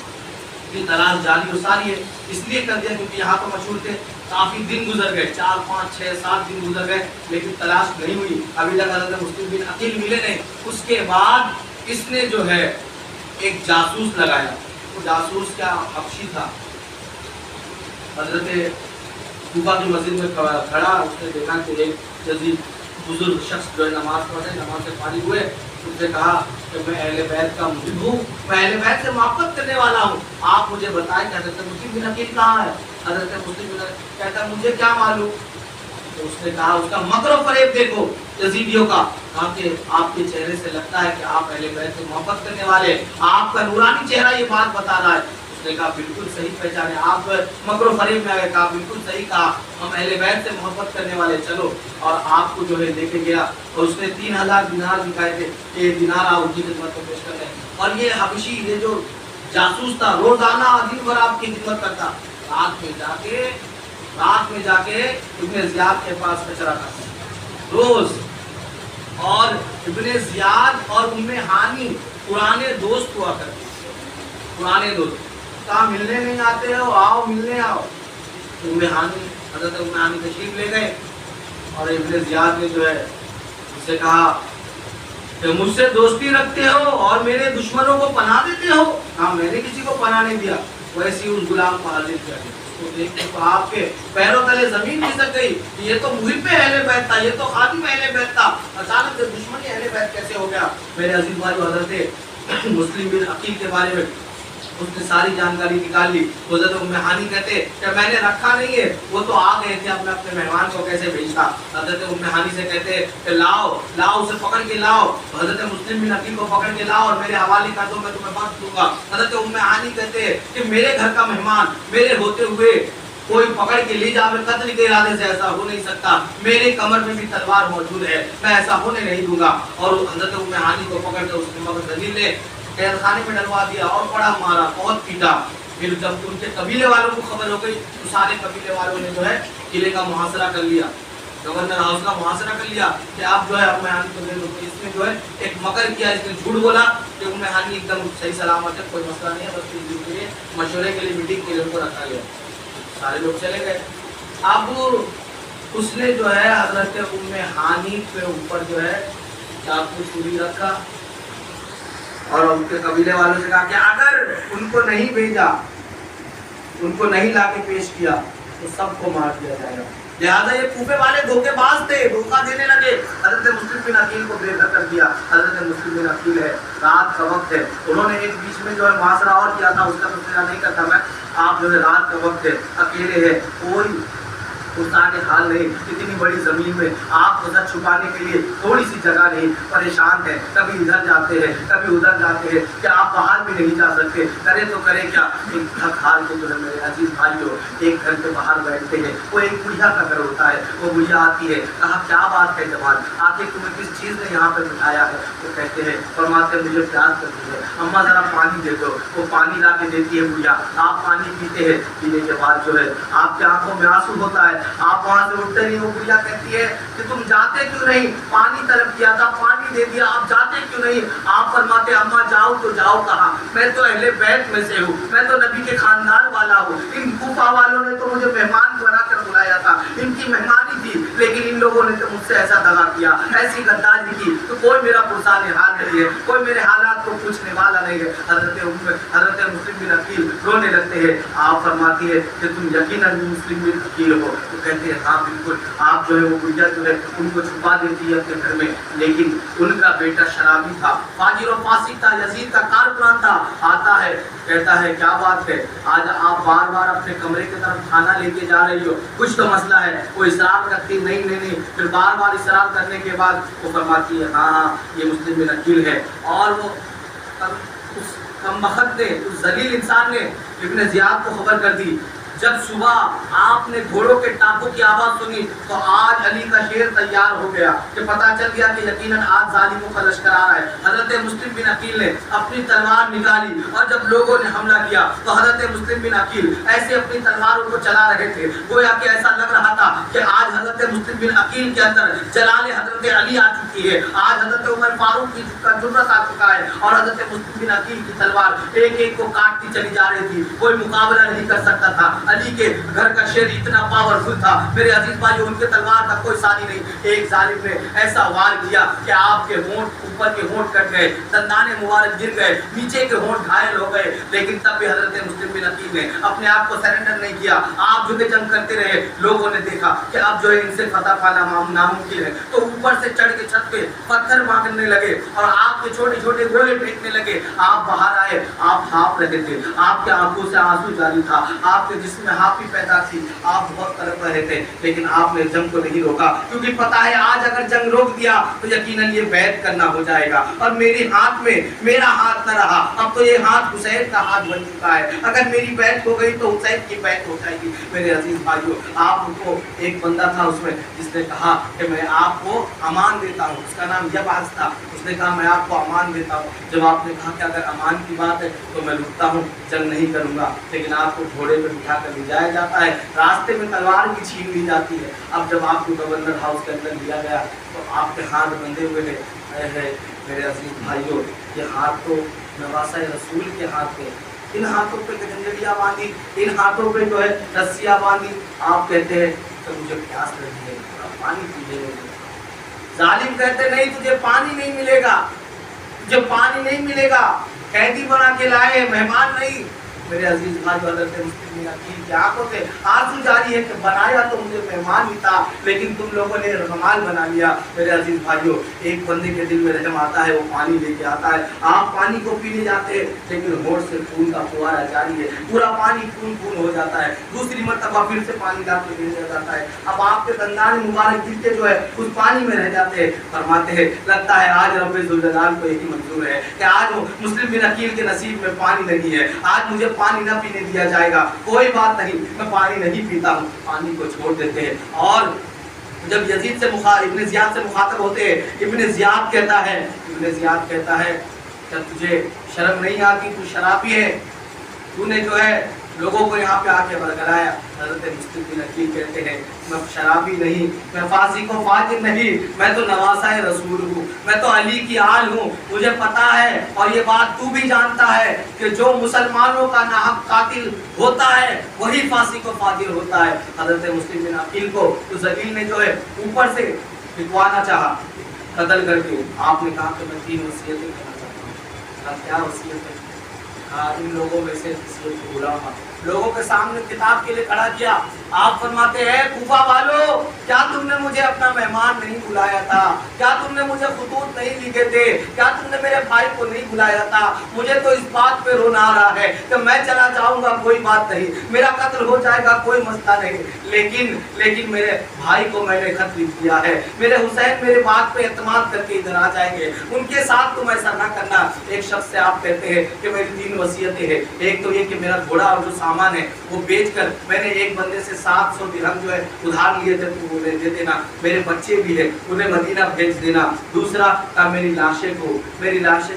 کی تلاش جاری و ساری ہے، اس لیے کر دیا کیونکہ یہاں تو مشہور تھے، کافی دن گزر گئے، 4 5 6 7 دن گزر گئے لیکن تلاش نہیں ہوئی، ابھی تک حضرت مسلم بن عقیل ملے نہیں۔ اس کے بعد اس نے جو ہے ایک جاسوس لگایا، وہ جاسوس کیا حبشی تھا، حضرت کوفہ کی مسجد میں کھڑا، اس نے دیکھا کہ ایک جزید بزرگ شخص جو ہے نماز پڑھ رہے، نماز سے فارغ ہوئے، اس نے کہا کہ میں اہل بیت کا محب ہوں، میں اہل بیت سے محبت کرنے والا ہوں، آپ مجھے بتائیں کہ حضرت مسلم بن عقیل کہاں ہے۔ حضرت مسلم بن عقیل کہتا ہے مجھے کیا معلوم۔ تو اس نے کہا اس کا مکر و فریب دیکھو یزیدیوں کا، کہا کہ آپ کے چہرے سے لگتا ہے کہ آپ اہل بیت سے محبت کرنے والے، آپ کا نورانی چہرہ یہ بات بتا رہا ہے۔ اس نے کہا بالکل صحیح پہچانے، آپ مکر و فریب میں آ گئے، کہا بالکل صحیح کہا، ہم اہل بیت سے محبت کرنے والے، چلو۔ اور آپ کو جو ہے لے کے گیا اور اس نے 3000 دینار دکھائے تھے کہ یہ دینار آپ کی خدمت کو پیش کر رہے ہیں۔ اور یہ حبشی یہ جو جاسوس تھا روزانہ دن بھر آپ کی خدمت کرتا، رات میں جا کے ابن زیاد کے پاس کچرا کرتا روز۔ اور ابن زیاد اور ام ہانی پرانے دوست ہوا کرتے، پرانے دوست، کہا ملنے نہیں آتے ہو، آؤ ملنے آؤ۔ حضرت ام ہانی تشریف لے گئے اور ابن زیاد نے جو ہے اس سے کہا کہ مجھ سے دوستی رکھتے ہو اور میرے دشمنوں کو پناہ دیتے ہو۔ کہا میں نے کسی کو پناہ نہیں دیا، ویسے ہی اس غلام کو حاضر کیا گیا، تو دیکھ کے تو آپ کے پیروں تلے زمین کھسک گئی، یہ تو محب اہل بیت تھا، یہ تو خادم اہل بیت تھا، اچانک سے دشمنی اہل بیت کیسے ہو گیا۔ میرے عزیز بھائی حضرت مسلم بن عقیل کے بارے میں اس نے ساری جانکاری نکال لی۔ حضرت ام ہانی کہتے کہ میں نے رکھا نہیں ہے، وہ تو آ گئے تھے، اپنے مہمان کو کیسے بھیجتا۔ حضرت ام ہانی سے کہتے کہ لاؤ اسے پکڑ کے لاؤ، حضرت مسلم بن عقیل کو پکڑ کے لاؤ اور میرے حوالے کر دو، میں تمہیں بخش دوں گا۔ حضرت ام ہانی کہتے کہ میرے گھر کا مہمان میرے ہوتے ہوئے کوئی پکڑ کے لے جا، میں قتل کے ارادے سے ایسا ہو نہیں سکتا، میرے کمر میں بھی تلوار موجود ہے، میں ایسا ہونے نہیں دوں گا۔ اور حضرت ام ہانی کو پکڑ کے اس کے مگر دلیل نے قید خانے میں ڈلوا دیا اور بڑا مارا، بہت پیٹا۔ پھر جب ان کے قبیلے والوں کو خبر ہو گئی تو سارے قبیلے والوں نے جو ہے قلعے کا محاصرہ کر لیا، گورنر ہاؤس کا محاصرہ کر لیا کہ آپ جو ہے ام ہانی کو دے دو۔ اس میں جو ہے ایک مکر کیا، اس نے جھوٹ بولا کہ ام ہانی ایک دم صحیح سلامت ہے، کوئی مسئلہ نہیں ہے، بس کے لیے مشورے کے لیے میٹنگ کے لیے ان کو رکھا گیا۔ سارے لوگ چلے گئے۔ اب اس نے جو ہے حضرت ام ہانی کے اوپر جو ہے چاقو چھری رکھا اور ان کے قبیلے والوں سے کہا کہ اگر ان کو نہیں بھیجا، ان کو نہیں لا کے پیش کیا تو سب کو مار دیا جائے گا۔ لہٰذا یہ کوفے والے دھوکے باز تھے، دھوکہ دینے لگے۔ حضرت مسلم بن عقیل کو بے گھر کر دیا۔ حضرت مسلم بن عقیل ہے، رات کا وقت ہے، انہوں نے ایک بیچ میں جو ہے محاصرہ اور کیا تھا، اس کا تذکرہ نہیں کرتا میں۔ آپ جو ہے رات کا وقت ہے، اکیلے ہیں، کوئی استاد حال نہیں، اتنی بڑی زمین میں آپ کو سر چھپانے کے لیے تھوڑی سی جگہ نہیں، پریشان ہے، کبھی ادھر جاتے ہیں کبھی ادھر جاتے ہیں کہ آپ باہر بھی نہیں جا سکتے، کرے تو کرے کیا۔ ایک تھک ہار کے جو ہے میرے عزیز بھائیوں ایک گھر کے باہر بیٹھتے ہیں، وہ ایک بڑھیا کا گھر ہوتا ہے، وہ بڑھیا آتی ہے، کہا کیا بات ہے جوان، آخر تمہیں کس چیز نے یہاں پہ بٹھایا ہے؟ وہ کہتے ہیں فرماتے ہیں مجھے پیاس لگی ہے، اماں ذرا پانی دے دو۔ وہ پانی لا کے دیتی ہے بڑھیا، آپ پانی پیتے ہیں، پینے کے بعد جو ہے آپ کی آنکھوں میں آنسو ہوتا ہے، آپ وہاں سے اٹھتے نہیں۔ وہ بڑھیا کہتی ہے کہ تم جاتے کیوں نہیں، پانی طلب کیا تھا، پانی دے دیا، آپ جاتے کیوں نہیں؟ آپ فرماتے اماں جاؤ تو جاؤ کہاں، میں تو اہل بیت میں سے ہوں، میں تو نبی کے خاندان والا ہوں۔ ان کوفہ والوں نے تو مجھے مہمان بنا کر بلایا تھا، ان کی مہمانی تھی، لیکن ان لوگوں نے تو مجھ سے ایسا دغا کیا، ایسی غداری کی، تو کوئی میرا پرسان حال نہیں ہے، کوئی میرے حالات کو پوچھنے والا نہیں ہے۔ حضرت مسلم بن عقیل رونے لگتے ہیں۔ آپ فرماتی ہے کہ تم یقیناً مسلم بن عقیل ہو؟ تو کہتے ہیں ہاں بالکل۔ آپ جو ہے وہ گڑیا جو ہے ان کو چھپا دیتی ہے اپنے گھر میں، لیکن ان کا بیٹا شرابی تھا، فاجر و فاسق تھا، یزید کا کارکنان تھا۔ آتا ہے کہتا ہے کیا بات ہے، آج آپ بار بار اپنے کمرے کی طرف کھانا لے کے جا رہی ہو، کچھ تو مسئلہ ہے؟ وہ اصرار کرتی نہیں۔ پھر بار بار اصرار کرنے کے بعد وہ فرماتی ہے ہاں یہ مسلم بن عقیل ہے۔ اور وہ اس کمبخت نے، اس ذلیل انسان نے ابن زیاد کو خبر کر دی۔ جب صبح آپ نے گھوڑوں کے ٹانکوں کی آواز سنی تو آج علی کا شیر تیار ہو گیا کہ پتہ چل گیا کہ یقیناً آج ظالموں کا لشکر آ رہا ہے۔ حضرت مسلم بن عقیل نے اپنی تلوار نکالی اور جب لوگوں نے حملہ کیا تو حضرت مسلم بن عقیل ایسے اپنی تلواروں کو چلا رہے تھے گویا کہ ایسا لگ رہا تھا کہ آج حضرت مسلم بن عقیل کے اندر جلال حضرت علی آ چکی ہے، آج حضرت عمر فاروق کی جرأت آ چکا ہے، اور حضرت مسلم بن عقیل کی تلوار ایک ایک کو کاٹتی چلی جا رہی تھی، کوئی مقابلہ نہیں کر سکتا تھا۔ علی کے گھر کا شیر اتنا پاورفل تھا میرے عزیز بھائی، ان کے تلوار کا کوئی ثانی نہیں۔ ایک ظالم نے ایسا وار کیا کہ آپ کے ہونٹ، اوپر کے ہونٹ کٹ گئے، دندان مبارک گر گئے، نیچے کے ہونٹ گھائل ہو گئے، لیکن تب بھی حضرت مسلم بن عقیل نے اپنے آپ کو سرنڈر نہیں کیا، آپ جھکے جنگ کرتے رہے۔ لوگوں نے دیکھا کہ اب جو ہے ان سے فتح پانا ناممکن ہے، تو اوپر سے چڑھ کے چھت پہ پتھر مارنے لگے اور آپ کے چھوٹے چھوٹے گولے پھینکنے لگے۔ آپ باہر آئے، آپ ہانپ رہے تھے، آپ کے آنکھوں سے آنسو جاری تھا، آپ کے جسم میں ہانپی پیدا تھی، آپ بہت تڑپ رہے تھے، لیکن آپ نے جنگ کو نہیں روکا، کیونکہ پتا ہے آج اگر جنگ روک دیا تو یقیناً یہ بیعت کرنا ہو جائے گا، اور میرے ہاتھ میں میرا ہاتھ نہ رہا، اب تو یہ ہاتھ حسین کا ہاتھ بن چکا ہے، اگر میری بیعت ہو گئی تو حسین کی بیعت ہو جائے گی۔ میرے عزیز بھائیوں، آپ کو ایک بندہ تھا اس میں جس نے کہا کہ میں آپ کو امان دیتا ہوں، اس کا نام یبعث تھا، اس نے کہا میں آپ کو امان دیتا ہوں۔ جب آپ نے کہا کہ اگر امان کی بات ہے تو میں رکتا ہوں، جنگ نہیں کروں گا، لیکن آپ کو گھوڑے پہ بٹھا کر لے جایا جاتا ہے، راستے میں تلوار بھی چھین لی جاتی ہے۔ اب جب آپ کو گورنر ہاؤس کے اندر لیا گیا تو آپ کے ہاتھ بندھے ہوئے ہیں۔ میرے عزیز بھائیوں، یہ ہاتھ تو نواسہ رسول کے ہاتھ تھے، ان ہاتھوں پہ گجنجڑیاں باندھی، ان ہاتھوں پہ جو ہے رسیاں باندھی۔ آپ کہتے ہیں کہ مجھے پیاس لگی ہے، پانی پیجیے۔ ظالم کہتے نہیں تجھے پانی نہیں ملے گا، تجھے پانی نہیں ملے گا، قیدی بنا کے لائے، مہمان نہیں۔ میرے عزیز بھائی، حضرت مسلم بن عقیل کی آنکھوں سے آنسو جاری ہے کہ بنایا تو مجھے مہمان ہی تھا، لیکن تم لوگوں نے رمال بنا لیا۔ میرے عزیز بھائیوں، ایک بندے کے دل میں رحم آتا ہے، وہ پانی لے کے آتا ہے، آپ پانی کو پینے جاتے ہیں لیکن ہونٹ سے خون کا فوارہ جاری ہے، پورا پانی خون خون ہو جاتا ہے۔ دوسری مرتبہ پھر سے پانی لا کے دے دیا جاتا ہے، اب آپ کے دندان مبارک گر کے جو ہے اس پانی میں رہ جاتے ہیں۔ فرماتے ہیں لگتا ہے آج رب ذوالجلال کو یہی منظور ہے کہ آج وہ مسلم بن عقیل کے نصیب میں پانی نہیں ہے، آج مجھے پانی نہ پینے دیا جائے گا، کوئی بات نہیں، میں پانی نہیں پیتا ہوں، پانی کو چھوڑ دیتے ہیں۔ اور جب یزید سے ابن زیاد سے مخاطب ہوتے ہیں، ابن زیاد کہتا ہے کہ تجھے شرم نہیں آتی، تو شرابی ہے، تو نے جو ہے لوگوں کو یہاں پہ آ کے برگلایا۔ حضرت مسلم بن عقیل کہتے ہیں میں شرابی نہیں، میں فاسق و فاجر نہیں، میں تو نواسہ رسول ہوں، میں تو علی کی آل ہوں، مجھے پتا ہے اور یہ بات تو بھی جانتا ہے کہ جو مسلمانوں کا ناحق قاتل ہوتا ہے وہی فاسق و فاجر ہوتا ہے۔ حضرت مسلم بن عقیل کو اس ذلیل نے جو ہے اوپر سے پھینکوانا چاہا قتل کر کے۔ آپ نے کہا کہ میں 3 وصیتیں کرنا چاہتا ہوں۔ کہا کیا وصیت ہے؟ ان لوگوں میں سے کسی کو بلاؤ، لوگوں کے سامنے کتاب کے لیے کھڑا کیا۔ آپ فرماتے ہیں کوفہ والو، کیا تم نے مجھے اپنا مہمان نہیں بلایا تھا؟ کیا تم نے مجھے خطوط نہیں لکھے تھے؟ کیا تم نے میرے بھائی کو نہیں بلایا تھا؟ مجھے تو اس بات پہ رونا آ رہا ہے کہ میں چلا جاؤں گا کوئی بات نہیں، میرا قتل ہو جائے گا کوئی مسئلہ نہیں، لیکن میرے بھائی کو میں نے خط لکھ دیا ہے، میرے حسین میرے بات پہ اعتماد کر کے ادھر آ جائیں گے، ان کے ساتھ تم ایسا نہ کرنا۔ ایک شخص سے آپ کہتے ہیں کہ میری 3 وصیتیں ہیں، ایک تو یہ کہ میرا گھوڑا اور جو سامان ہے وہ بیچ کر میں نے ایک بندے سے 700 درہم جو ہے ادھار لیے تھے تو وہ دے دینا، میرے بچے بھی ہیں انہیں مدینہ بھیج دینا۔ دوسرا کا میری لاشیں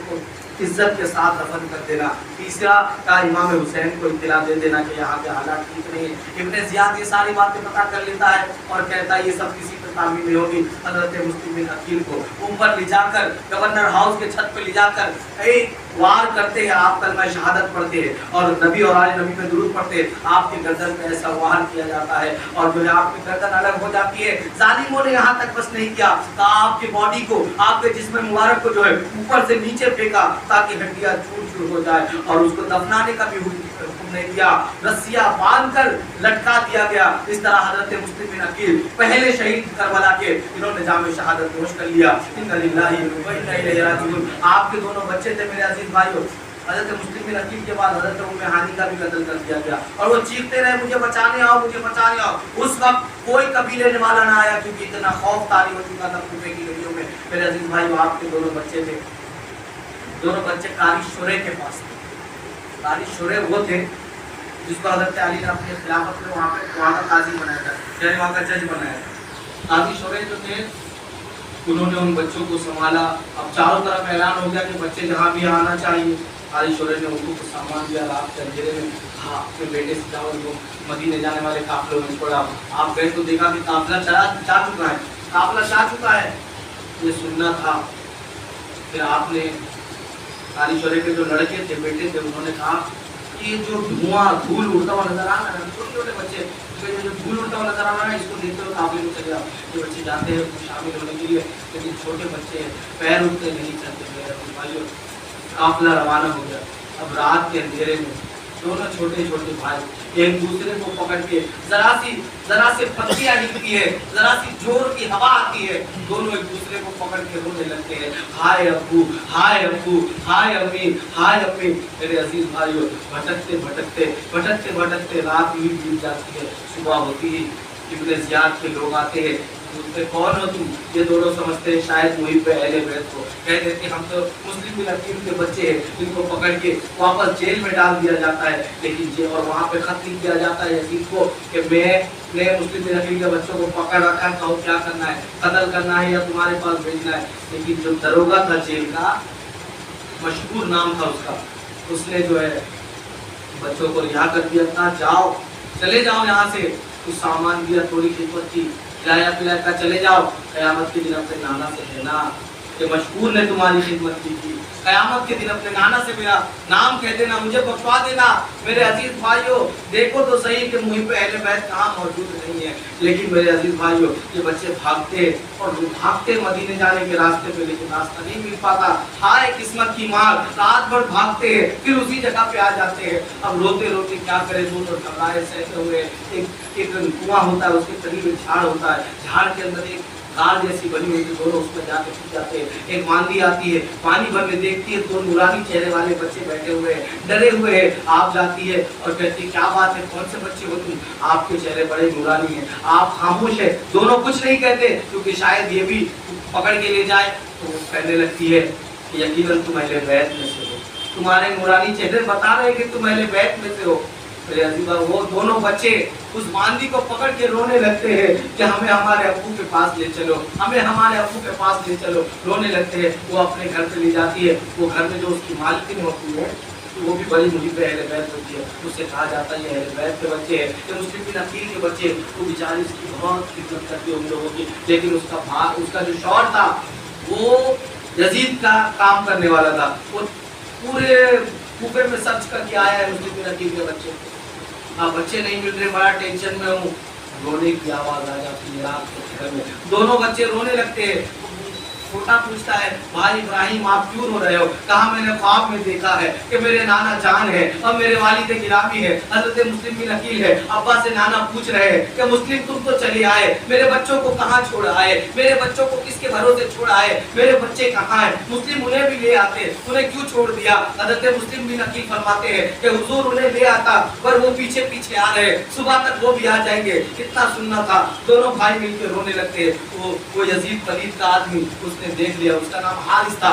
کو عزت کے ساتھ دفن کر دینا۔ تیسرا کا امام حسین کو اطلاع دے دینا کہ یہاں کے حالات ٹھیک نہیں ہیں۔ ابن زیاد یہ ساری باتیں پتا کر لیتا ہے اور کہتا ہے یہ سب کسی پہ تعمیل نہیں ہوگی۔ حضرت مسلم بن عقیل کو اوپر لے جا کر گورنر ہاؤس کے چھت پہ لے جا کر ایک وار کرتے ہیں، آپ کلمہ شہادت پڑھتے ہیں اور نبی اور آل نبی پہ درود پڑھتے ہیں، آپ کی گردن پہ ایسا وار کیا جاتا ہے اور جو ہے آپ کی گردن الگ ہو جاتی ہے۔ ظالموں نے یہاں تک بس نہیں کیا، آپ کی باڈی کو، آپ کے جسم مبارک کو جو ہے اوپر سے نیچے پھینکا تاکہ ہڈیاں چور چور ہو جائے اور اس کو دفنانے کا بھی حکم نہیں دیا، رسیاں باندھ کر لٹکا دیا گیا۔ اس طرح حضرت مسلم بن عقیل پہلے شہید کربلا کے، انہوں نے جام شہادت نوش کر لیا۔ انا للہ و انا الیہ راجعون۔ آپ کے دونوں بچے تھے میرے عزیز بھائیوں، حضرت مسلم بن عقیل کے بعد حضرت ام ہانی کا بھی قتل کر دیا گیا اور وہ چیختے رہے مجھے بچانے آؤ، مجھے بچانے آؤ۔ اس وقت کوئی قبیلے والا نہ آیا کیونکہ اتنا خوف طاری ہو چکا تھا کوفے کی گلیوں میں۔ میرے عزیز بھائیوں، آپ کے دونوں بچے تھے، دونوں بچے قاری شورے کے پاس تھے۔ قاری شورے وہ تھے جس کو حضرت علی نے اپنی خلافت میں وہاں کا قاضی بنایا تھا، یعنی وہاں کا جج بنایا تھا۔ قاضی شورے جو تھے انہوں نے ان بچوں کو سنبھالا۔ اب چاروں طرف اعلان ہو گیا کہ بچے جہاں بھی آنا چاہیے۔ قاضی شورے نے ان کو سامان دیا، رات کے اندھیرے میں کہا اپنے بیٹے سے جاؤ ان کو مدینے جانے والے قافلوں میں چھوڑا۔ آپ گئے تو دیکھا کہ قافلہ جا چکا ہے، یہ سننا تھا۔ پھر آپ نے قاضی شورے کے جو لڑکے تھے، بیٹے تھے، انہوں نے کہا کہ جو دھواں دھول اڑتا ہوا نظر آ رہا ہے، چھوٹے چھوٹے بچے جو دھول اڑتا ہوا نظر آ رہا ہے، اس کو دیکھتے ہوئے قافلے میں چلے جاؤ۔ یہ بچے جاتے ہیں شامل ہونے کے لیے، لیکن چھوٹے بچے پیر اٹھتے نہیں چلتے۔ میرے بھائیوں، قافلہ روانہ ہو گیا۔ اب رات کے اندھیرے میں دونوں چھوٹے چھوٹے بھائی ایک دوسرے کو پکڑ کے ذرا سی پتیاں ہلتی ہے، ذرا سی زور کی ہوا آتی ہے، دونوں ایک دوسرے کو پکڑ کے رونے لگتے ہیں، ہائے ابو، ہائے ابو، ہائے امی، ہائے امی۔ میرے عزیز بھائیوں، بھٹکتے رات بھی بیت جاتی ہے، صبح ہوتی ہی ابن زیاد کے لوگ آتے ہیں، پوچھتے کون ہو تم؟ یہ دونوں سمجھتے ہیں شاید وہی پہ اہل بیت کو، کہہ دیتے ہم تو مسلم بن عقیل کے بچے ہیں، ان کو پکڑ کے واپس جیل میں ڈال دیا جاتا ہے۔ لیکن اور وہاں پہ خط لکھ دیا جاتا ہے یزید کو کہ میں نے مسلم بن عقیل کے بچوں کو پکڑ رکھا ہے، کہو کیا کرنا ہے، قتل کرنا ہے یا تمہارے پاس بھیجنا ہے۔ لیکن جو دروگا تھا جیل کا، مشہور نام تھا اس کا، اس نے جو ہے بچوں کو رہا کر دیا تھا، جاؤ چلے جاؤ یہاں سے، کچھ سامان دیا، تھوڑی خدمت کی، کھلایا پلایا کا چلے جاؤ، قیامت کے دن اپنے نانا سے کہنا کہ مشکور نے تمہاری خدمت کی تھی، قیامت کے دن اپنے نانا سے میرا نام کہہ دینا، مجھے بخشوا دینا۔ میرے عزیز بھائیوں، دیکھو تو صحیح کہ مجھ پہ اہل بیت کہاں موجود نہیں ہے، لیکن میرے عزیز بھائیوں یہ بچے بھاگتے اور بھاگتے مدینے جانے کے راستے پہ، لیکن راستہ نہیں مل پاتا۔ ہائے قسمت کی مار، رات بھر بھاگتے ہیں، پھر اسی جگہ پہ آ جاتے ہیں۔ اب روتے روتے کیا کرے، دودھ اور گھبرائے سہتے ہوئے ایک کنواں ہوتا ہے، اس کے قریب ایک جھاڑ ہوتا ہے، جھاڑ کے اندر ایک کار جیسی بنی ہوئی تھی، دونوں اس میں جا کے چھپ جاتے ہیں۔ ایک ماندی آتی ہے، پانی بھرنے دیکھتی ہے، دو نورانی چہرے والے بچے بیٹھے ہوئے ہیں، ڈرے ہوئے ہیں۔ آپ جاتی ہے اور کہتی ہے کیا بات ہے، کون سے بچے ہو تم؟ آپ کے چہرے بڑے نورانی ہیں۔ آپ خاموش ہے، دونوں کچھ نہیں کہتے کیونکہ شاید یہ بھی پکڑ کے لے جائے۔ تو وہ کہنے لگتی ہے کہ یقیناً تم اہل بیت میں سے ہو، تمہارے نورانی چہرے بتا رہے کہ تم اہل بیت میں سے ہو۔ میرے عزیزہ وہ دونوں بچے اس باندی کو پکڑ کے رونے لگتے ہیں کہ ہمیں ہمارے ابو کے پاس لے چلو، ہمیں ہمارے ابو کے پاس لے چلو، رونے لگتے ہیں۔ وہ اپنے گھر پہ لے جاتی ہے، وہ گھر میں جو اس کی مالکن ہوتی ہے وہ بھی بڑی محب اہل بیت ہوتی ہے، اس سے کہا جاتا ہے یہ اہل بیت کے بچے ہیں، یہ مسلم بن عقیل کے بچے، وہ بیچاری اس کی بہت خدمت کرتی ہے ان لوگوں کی، لیکن اس کا جو شوہر تھا وہ یزید کا کام کرنے والا تھا، وہ پورے کوفے میں سرچ کر کے آیا ہے مسلم بن عقیل کے بچے، بچے نہیں مل رہے، بڑا ٹینشن میں ہوں، رونے کی آواز آ جاتی ہے رات کے گھر میں، دونوں بچے رونے لگتے ہیں۔ چھوٹا پوچھتا ہے بھائی ابراہیم آپ کیوں رو رہے ہو؟ کہا میں نے خواب میں دیکھا ہے کہ میرے نانا جان ہے اور میرے والد گرامی ہے حضرت مسلم بن عقیل ہے، ابا سے نانا پوچھ رہے ہیں کہ مسلم تم تو چلے آئے، میرے بچوں کو کہاں چھوڑ آئے، میرے بچوں کو کس کے بھروسے چھوڑ آئے، میرے بچے کہاں ہیں، مسلم انہیں بھی لے آتے، انہیں کیوں چھوڑ دیا؟ حضرت مسلم بن عقیل فرماتے ہیں کہ حضور انہیں لے آتا پر وہ پیچھے پیچھے آ رہے، صبح تک وہ بھی آ جائیں گے، کتنا سننا تھا۔ دونوں بھائی مل کے رونے لگتے ہیں۔ وہ یزید پلید کا آدمی اس نے دیکھ لیا، اس کا نام حارث تھا،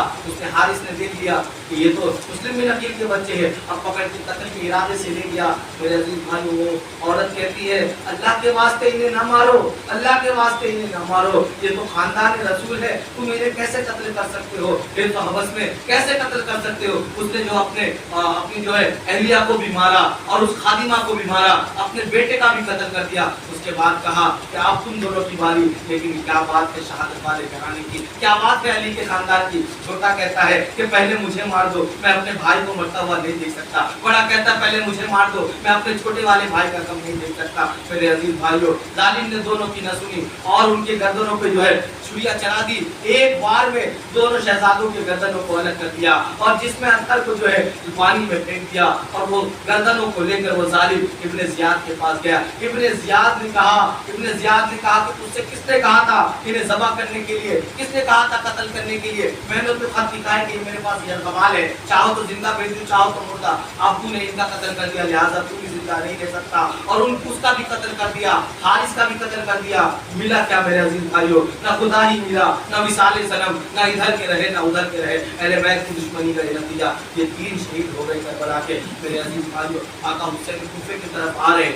حارث نے دیکھ لیا کہ یہ تو مسلم بن عقیل کے بچے ہیں، اب پکڑ کے قتل کے ارادے سے لے گیا۔ میرے عزیز بھائی وہ عورت کہتی ہے اللہ کے واسطے انہیں نہ مارو، اللہ کے واسطے انہیں نہ مارو، یہ تو خاندان رسول ہے، تم انہیں کیسے قتل کر سکتے ہو، یہ تو حبس میں کیسے قتل کر سکتے ہو؟ اس نے جو اپنی جو ہے اہلیہ کو بھی مارا اور اس خادمہ کو بھی مارا، اپنے بیٹے کا بھی قتل کر دیا۔ اس کے بعد کہا کہ آپ تم دونوں کی باری، لیکن کیا بات ہے شہادت والے گھرانے کی، کیا بات ہے علی کے خاندان کی۔ چھوٹا کہتا ہے کہ پہلے مجھے مار دو، میں اپنے بھائی کو مرتا ہوا نہیں دیکھ سکتا۔ بڑا کہتا ہے پہلے مجھے مار دو، میں اپنے چھوٹے والے بھائی کا غم نہیں دیکھ سکتا۔ میرے عزیز بھائیو، ظالم نے دونوں کی نہ سنی اور ان کے گردنوں پہ جو ہے چھریاں چلا دی، ایک بار میں دونوں شہزادوں کے گردنوں کو الگ کر دیا اور جس میں اختر کو جو ہے پانی میں پھینک دیا، اور وہ گردنوں کو لے کر وہ ظالم ابن زیاد کے پاس گیا۔ ابن زیاد نے کہا کہ تجھ سے کس نے کہا تھا انہیں ذبح کرنے کے لیے، کس نے کہا تھا قتل کرنے کے لیے؟ میں نے تو خط لکھا ہے کہ میرے پاس یہ کمال ہے، چاہو تو زندہ بھیج دوں چاہو تو مردہ، اب تو نے ان کا قتل کر دیا لہٰذا تو بھی زندہ نہیں رہ سکتا، اور اس کا بھی قتل کر دیا، حارث کا بھی قتل کر دیا۔ ملا کیا میرے عزیز بھائیو؟ نہ خدا ہی ملا، نہ مثال صنم، نہ ادھر کے رہے نہ ادھر کے رہے، اہل بیت کی دشمنی کا یہ نتیجہ، یہ تین شہید ہو گئے کربلا کے۔ میرے عزیز بھائیو، آقا حسین کوفے کی طرف آ رہے،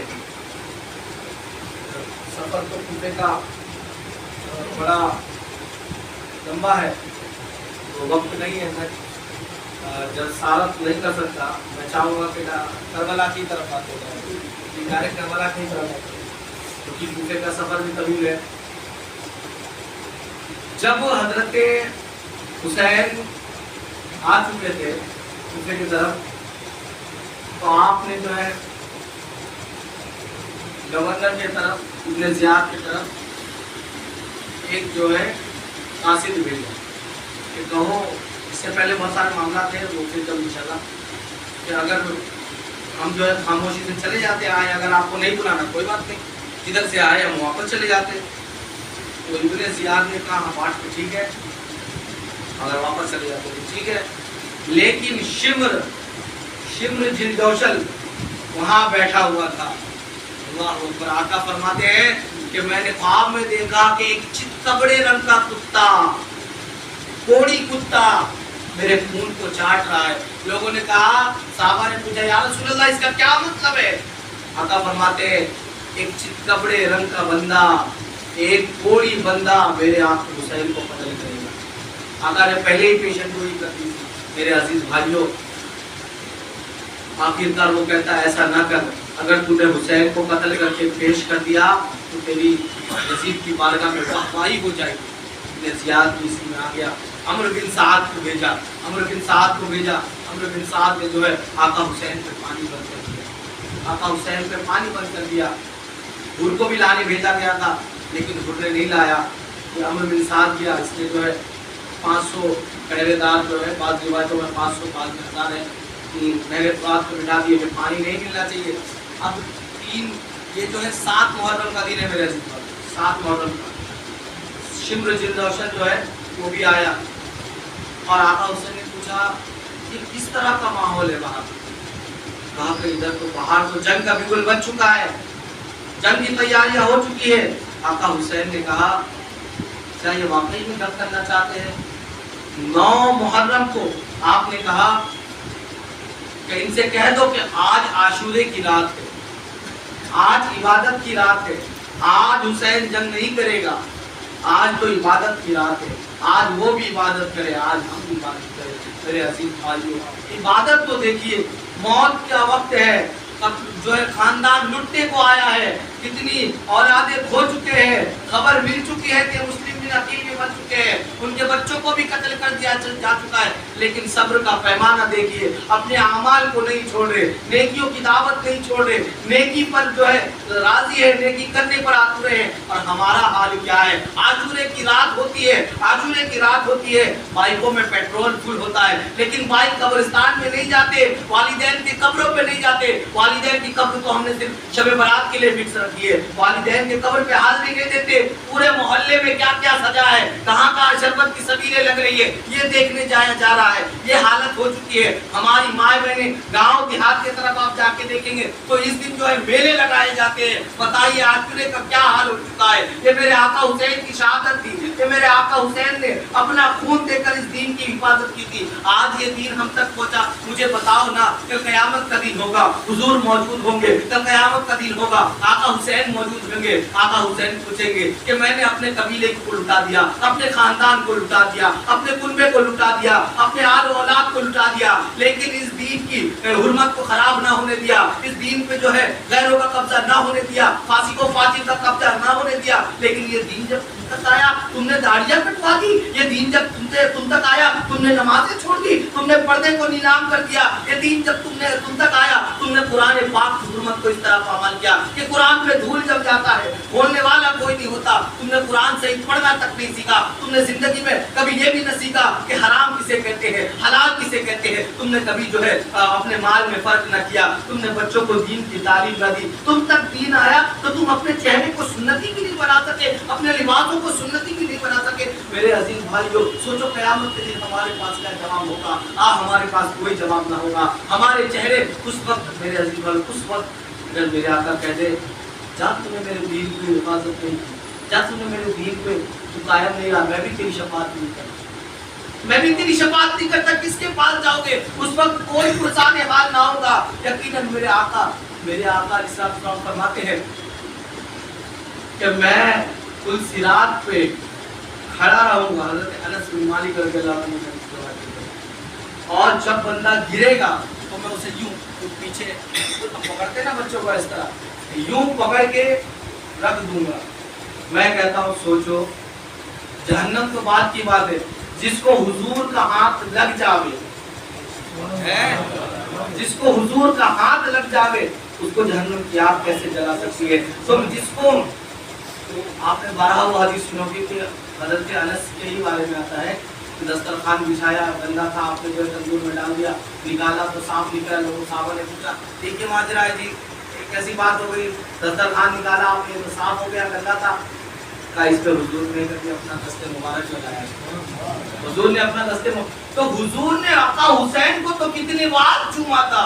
سفر تو کوفے کا بڑا لمبا ہے، تو وقت نہیں ہے، میں جلسارت نہیں کر سکتا، میں چاہوں گا کہ کربلا کی طرف آتے ہیں، ڈائریکٹ کربلا کی طرف آتے ہیں کیونکہ کوفے کا سفر بھی طویل ہے۔ جب حضرت حسین آ چکے تھے کوفے کی طرف، تو آپ نے جو ہے گورنر کی طرف ابن زیاد کی طرف ایک جو ہے قاصد بھیجا کہ کہو، اس سے پہلے بہت سارے معاملات تھے وہ پھر جب انشاءاللہ کہ اگر ہم جو ہے خاموشی سے چلے جاتے آئے، اگر آپ کو نہیں بلانا کوئی بات نہیں، جدھر سے آئے ہم واپس چلے جاتے۔ تو ابن زیاد نے کہا ہاں بات تو ٹھیک ہے، اگر واپس چلے جاتے تو ٹھیک ہے، لیکن شمر جلدوشل وہاں بیٹھا ہوا تھا۔ اللہ اکبر۔ آقا فرماتے ہیں کہ میں نے خواب میں دیکھا کہ ایک چتکبڑے رنگ کا کتا، کوڑی کتا میرے خون کو چاٹ رہا ہے۔ لوگوں نے کہا، صحابہ نے پوچھا یا رسول اللہ اس کا کیا مطلب ہے؟ آقا فرماتے ہیں ایک چتکبڑے رنگ کا بندہ، ایک کوڑی بندہ میرے آقا حسین کو قتل کرے گا۔ آقا نے پہلے ہی پیشن گوئی کر دی۔ میرے عزیز بھائیوں، آخرکار وہ کہتا ہے ایسا نہ کر، اگر تو نے حسین کو قتل کر کے پیش کر دیا تو تیری یزید کی بارگاہ میں رہنمائی ہو جائے گی۔ ابن زیاد بھی اسی میں آ گیا، عمرو بن سعد کو بھیجا، عمرو بن سعد نے جو ہے آقا حسین پہ پانی بند کر دیا، آقا حسین پہ پانی بند کر دیا۔ حر کو بھی لانے بھیجا گیا تھا لیکن حر نے نہیں لایا، یہ عمرو بن سعد گیا، اس نے جو ہے 500 پہرے دار جو ہے، بعض روایتوں میں 500 بعض میں 1000 ہے، میرے رات کو بٹھا دیے کہ پانی نہیں ملنا چاہیے۔ اب یہ جو ہے 7 محرم کا دن ہے میرے عزیز بھائی، 7 محرم کا۔ شمر جلدوشل جو ہے وہ بھی آیا اور آقا حسین نے پوچھا کہ کس طرح کا ماحول ہے وہاں؟ کہا کہ ادھر تو باہر تو جنگ کا بگل بن چکا ہے، جنگ کی تیاریاں ہو چکی ہے۔ آقا حسین نے کہا کیا یہ واقعی میں جنگ کرنا چاہتے ہیں؟ 9 محرم کو آپ نے کہا کہ ان سے کہہ دو کہ آج عاشورے کی رات ہے، آج عبادت کی رات ہے، آج حسین جنگ نہیں کرے گا، آج تو عبادت کی رات ہے، آج وہ بھی عبادت کرے، آج ہم بھی عبادت کریں۔ میرے عزیز بھائیو، عبادت تو دیکھیے، موت کا وقت ہے، اب جو ہے خاندان لٹنے کو آیا ہے، کتنی اولادیں کھو چکے ہیں، خبر مل چکی ہے کہ مسلم بن عقیل بھی بن چکے ہیں، ان کے بچوں کو بھی قتل کر دیا جا چکا ہے، لیکن صبر کا پیمانہ دیکھیے، اپنے اعمال کو نہیں چھوڑ رہے، نیکیوں کی دعوت نہیں چھوڑ رہے، نیکی پر جو ہے راضی ہے، نیکی کرنے پر آترے ہیں۔ اور ہمارا حال کیا ہے؟ عاشورے کی رات ہوتی ہے، عاشورے کی رات ہوتی ہے، بائکوں میں پیٹرول فل ہوتا ہے، لیکن بائک قبرستان میں نہیں جاتے، والدین کی قبروں پہ نہیں جاتے۔ والدین کی قبر تو ہم نے صرف شب برات کے لیے فکس رکھی ہے، والدین کی قبر پہ حاضری نہیں دیتے، پورے محلے میں کیا کیا سجا ہے، کہاں کہاں شربت کی سبیلیں لگ رہی ہے، یہ دیکھنے جایا جا رہا ہے۔ یہ حالت ہو چکی ہے۔ ہماری مائیں بہنیں گاؤں دیہات کی طرف آپ جا کے دیکھیں گے تو اس دن جو ہے میلے لگائے جاتے ہیں۔ بتائیے عاشورے کا کیا حال ہو چکا ہے۔ یہ میرے آقا حسین کی شہادت تھی، یہ میرے آقا حسین نے اپنا خون دے کر اس دین کی حفاظت کی تھی۔ آج یہ دین ہم تک پہنچا۔ مجھے بتاؤ نا کہ قیامت کا دن ہوگا، حضور موجود ہوں گے، کل قیامت کا دن ہوگا، آقا حسین موجود ہوں گے، آقا حسین پوچھیں گے کہ میں نے اپنے قبیلے کو لٹا دیا، اپنے خاندان کو لٹا دیا، اپنے کنبے کو لٹا دیا، اپنے آل و اولاد کو لٹا دیا، لیکن اس دین کی حرمت کو خراب نہ ہونے دیا، اس دین پہ جو ہے غیروں کا قبضہ نہ ہونے دیا، فاسق و فاجر کا قبضہ نہ ہونے دیا۔ لیکن یہ دین جب تم تک آیا تم نے داڑیاں کٹوا دی، یہ دین جب تم تک آیا تم نے نمازیں چھوڑ دی، تم نے پردے کو نیلام کر دیا، یہ دین جب تم تک آیا تم نے قرآن پاک کی حرمت کو اس طرح پامال کیا کہ قرآن پہ دھول جب جاتا ہے بولنے والا کوئی نہیں ہوتا۔ تم نے قرآن صحیح پڑھنا تک نہیں سیکھا، تم نے زندگی میں کبھی یہ بھی نہ سیکھا کہ حرام کسے کہتے ہیں، حلال کسے کہتے ہیں، تم نے کبھی جو ہے اپنے مال میں فرق نہ کیا، تم نے بچوں کو دین کی تعلیم نہ دی۔ تم تک دین آیا تو تم اپنے چہرے کو سنتی بھی نہیں بنا سکے، اپنے لباسوں کو سنتی بھی نہیں بنا سکے۔ میرے عزیز بھائیو، سوچو قیامت کے دن ہمارے پاس کیا جواب ہوگا؟ ہمارے پاس کوئی جواب نہ ہوگا۔ ہمارے چہرے اس وقت، میرے عزیز بھائیو، اس وقت اگر میرے آقا کہہ دے جب تم نے میرے دین کی حفاظت نہیں کی، جب تم نے میرے دین پہ تو قائم نہیں رہا، میں بھی تیری شفاعت نہیں کرتا، میں بھی تیری شفاعت نہیں کرتا، کس کے پاس جاؤ گے؟ اس وقت کوئی پرسان حال نہ ہوگا۔ یقیناً میرے آقا علیہ السلام فرماتے ہیں کہ میں کل صراط پہ کھڑا رہوں گا، حضرت انس بن مالک رضی اللہ عنہ نے اور جب بندہ گرے گا تو میں اسے یوں پیچھے پکڑتے نا بچوں کو، اس طرح یوں پکڑ کے رکھ دوں گا۔ میں کہتا ہوں سوچو، جہنم تو بات کی بات ہے، جس کو حضور کا ہاتھ لگ جاوے، جس کو حضور کا ہاتھ لگ جاوے اس کو جہنم کی آگ کیسے جلا سکتی ہے؟ تم جس کو آپ نے 12 حدیث سنو گے کہ حضرت انس کے ہی بارے میں آتا ہے، دسترخوان بچھایا، گندا تھا، آپ نے جو ہے تندور میں ڈال دیا، نکالا تو صاف نکلا، لوگوں صحابہ نے پوچھا دیکھیے ماجرا ہے جی، کیسی بات ہو گئی؟ دسترخوان نکالا آپ نے تو صاف ہو گیا، گندا تھا۔ کہا اس پہ حضور نے کبھی اپنا دست مبارک لگایا، حضور نے اپنا دست تو حضور نے آقا حسین کو تو کتنی بار چوما تھا،